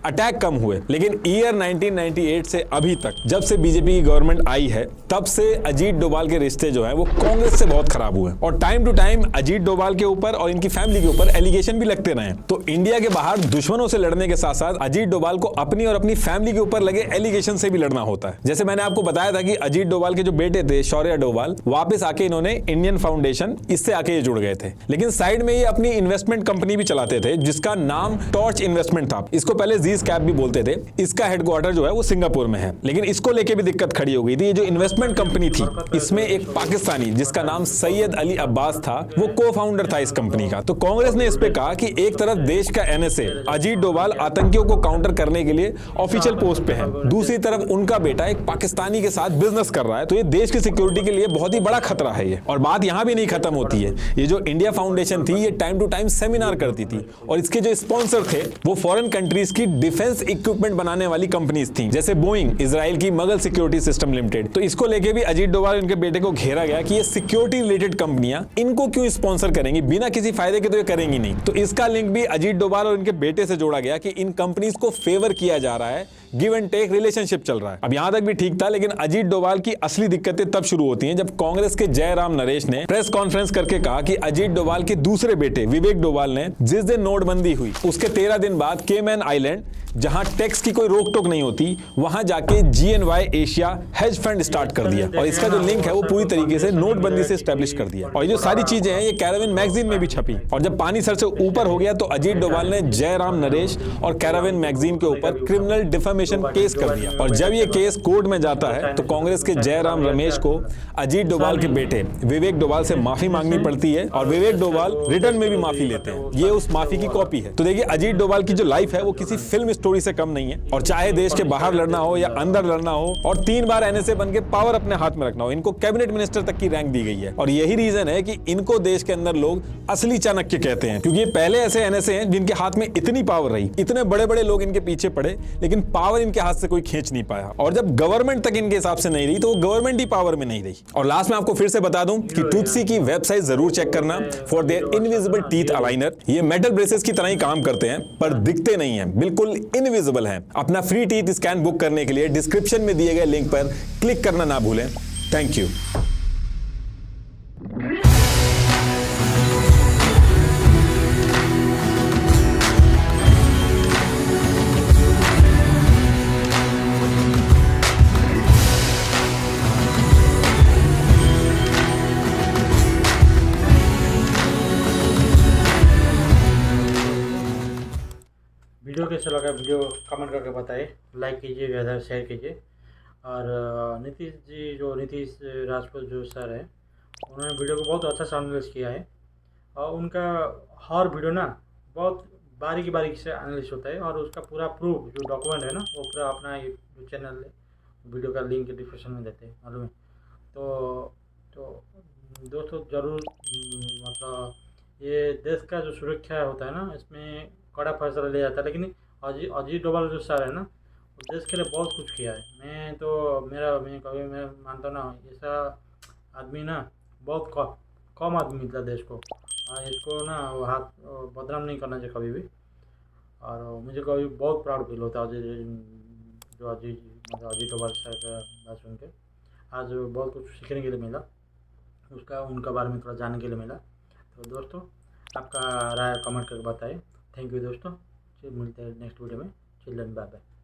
अटैक कम हुए। लेकिन ईयर 1998 से अभी तक, जब से बीजेपी की गवर्नमेंट आई है, तब से अजीत डोभाल के रिश्ते जो है वो कांग्रेस से बहुत खराब हुए और time to time Ajit Doval के ऊपर और इनकी फैमिली के ऊपर एलिगेशन भी लगते रहे। तो इंडिया के बाहर दुश्मनों से लड़ने के साथ साथ अजीत डोभाल को अपनी और अपनी फैमिली के ऊपर लगे एलिगेशन से भी लड़ना होता है। जैसे मैंने आपको बताया था कि अजीत डोभाल के जो बेटे थे शौर्य डोभाल, वापस आके इन्होंने इंडियन फाउंडेशन, इससे आके ये जुड़ गए थे। लेकिन साइड में ये अपनी इन्वेस्टमेंट कंपनी भी चलाते थे जिसका नाम टॉर्च इन्वेस्टमेंट था। इसको पहले जीज कैप भी बोलते थे। इसका हेडक्वार्टर जो है वो सिंगापुर में है। लेकिन इसको लेके भी दिक्कत खड़ी हो गई थी। ये जो इन्वेस्टमेंट कंपनी थी इसमें एक पाकिस्तानी जिसका नाम सैयद अली अब्बास था, वो को फाउंडर था इस कंपनी का। तो कांग्रेस ने इस पे कहा कि एक तरफ देश का एनएसए अजीत डोभाल आतंकियों को काउंटर करने के लिए ऑफिशियल पोस्ट पे है, दूसरी तरफ उनका बेटा एक पाकिस्तानी के साथ बिजनेस कर रहा है, तो ये देश की सिक्योरिटी के लिए बहुत ही बड़ा खतरा है ये। और बात यहां भी नहीं खत्म होती है। ये जो इंडिया फाउंडेशन थी ये टाइम टू टाइम सेमिनार करती थी और इसके जो स्पॉन्सर थे वो फॉरेन कंट्रीज की डिफेंस इक्विपमेंट बनाने वाली कंपनीज थी, जैसे बोइंग, इजराइल की मगल सिक्योरिटी सिस्टम लिमिटेड। तो इसको लेके भी अजीत डोभाल उनके बेटे को घेरा गया कि ये सिक्योरिटी रिलेटेड कंपनियां इनको क्यों स्पॉन्सर करेंगी, बिना किसी फायदे के तो ये करेंगी नहीं। तो इसका लिंक भी अजीत डोभाल और इनके बेटे से जोड़ा गया कि इन कंपनीज को फेवर किया जा रहा है, गिव एंड टेक रिलेशनशिप चल रहा है। अब यहां तक भी ठीक था, लेकिन अजीत डोभाल की असली दिक्कतें तब शुरू होती हैं जब कांग्रेस के जयराम नरेश ने प्रेस कॉन्फ्रेंस करके कहा कि अजीत डोभाल के दूसरे बेटे विवेक डोभाल ने जिस दिन नोटबंदी हुई उसके 13 दिन बाद केमैन आइलैंड, जहां टैक्स की कोई रोक टोक नहीं होती, वहां जाके GNY Asia hedge fund start कर दिया और इसका जो लिंक है वो पूरी तरीके से नोटबंदी से एस्टेब्लिश कर दिया। और ये जो सारी चीजें हैं ये कैरावन मैगजीन में भी छपी और जब पानी सर से ऊपर हो गया तो अजीत डोभाल ने जयराम नरेश और कैरावन मैगजीन के ऊपर क्रिमिनल डिफेमेशन केस कर दिया। और जब ये केस कोर्ट में जाता है तो कांग्रेस के जयराम रमेश को अजीत डोभाल के बेटे विवेक डोभाल से माफी मांगनी पड़ती है और विवेक डोभाल रिटर्न में भी माफी लेते हैं। ये उस माफी की कॉपी है। तो देखिए अजीत डोभाल की जो लाइफ है वो किसी फिल्म स्टोरी से कम नहीं है। और चाहे देश के बाहर लड़ना हो या अंदर लड़ना हो और 3 बार एनएसए बन के पावर अपने हाथ में रखना हो, इनको कैबिनेट मिनिस्टर तक की रैंक दी गई है। और यही रीजन है कि इनको देश के अंदर लोग असली चाणक्य कहते हैं, क्योंकि ये पहले ऐसे एनएसए हैं जिनके हाथ में इतनी पावर रही, इतने बड़े बड़े लोग इनके पीछे पड़े, लेकिन पावर इनके हाथ से कोई खींच नहीं पाया। और जब गवर्नमेंट तक इनके हिसाब से नहीं रही तो वो गवर्नमेंट ही पावर में नहीं रही। और लास्ट में आपको फिर से बता दूं कि टूथसी की वेबसाइट जरूर चेक करना for their invisible teeth aligner. ये मेटल ब्रेसेस की तरह ही काम करते हैं पर दिखते नहीं है, बिल्कुल इनविजिबल है। अपना फ्री टीथ स्कैन बुक करने के लिए डिस्क्रिप्शन में दिए गए लिंक पर क्लिक करना ना भूलें। Thank you.
वीडियो कैसा लगा, वीडियो कमेंट करके बताइए, लाइक कीजिए, ज़्यादा शेयर कीजिए। और नीतीश जी, जो नीतीश राजपूत जो सर है, उन्होंने वीडियो को बहुत अच्छा से एनालिसिस किया है और उनका हर वीडियो ना बहुत बारीकी बारीकी से एनालिसिस होता है और उसका पूरा प्रूफ जो डॉक्यूमेंट है ना वो पूरा अपना यूट्यूब चैनल वीडियो का लिंक डिस्क्रिप्शन में देते हैं, मालूम है। तो दोस्तों ज़रूर, मतलब ये देश का जो सुरक्षा होता है ना, इसमें कड़ा फैसला लिया जाता है। लेकिन अजीत डोभाल जो सर है ना, वो देश के लिए बहुत कुछ किया है। मैं कभी मैं मानता हूँ ना, ऐसा आदमी ना बहुत कम आदमी मिलता देश को। इसको ना वो हाथ बदनाम नहीं करना चाहिए कभी भी। और मुझे कभी बहुत प्राउड फील होता है अजीत डोभाल सर का बात सुन के। आज बहुत कुछ सीखने के लिए मिला, उनका बारे में थोड़ा जानने के लिए मिला। तो दोस्तों, आपका राय कमेंट करके बताइए। थैंक यू दोस्तों, मिलते हैं नेक्स्ट वीडियो में। Children, bye bye.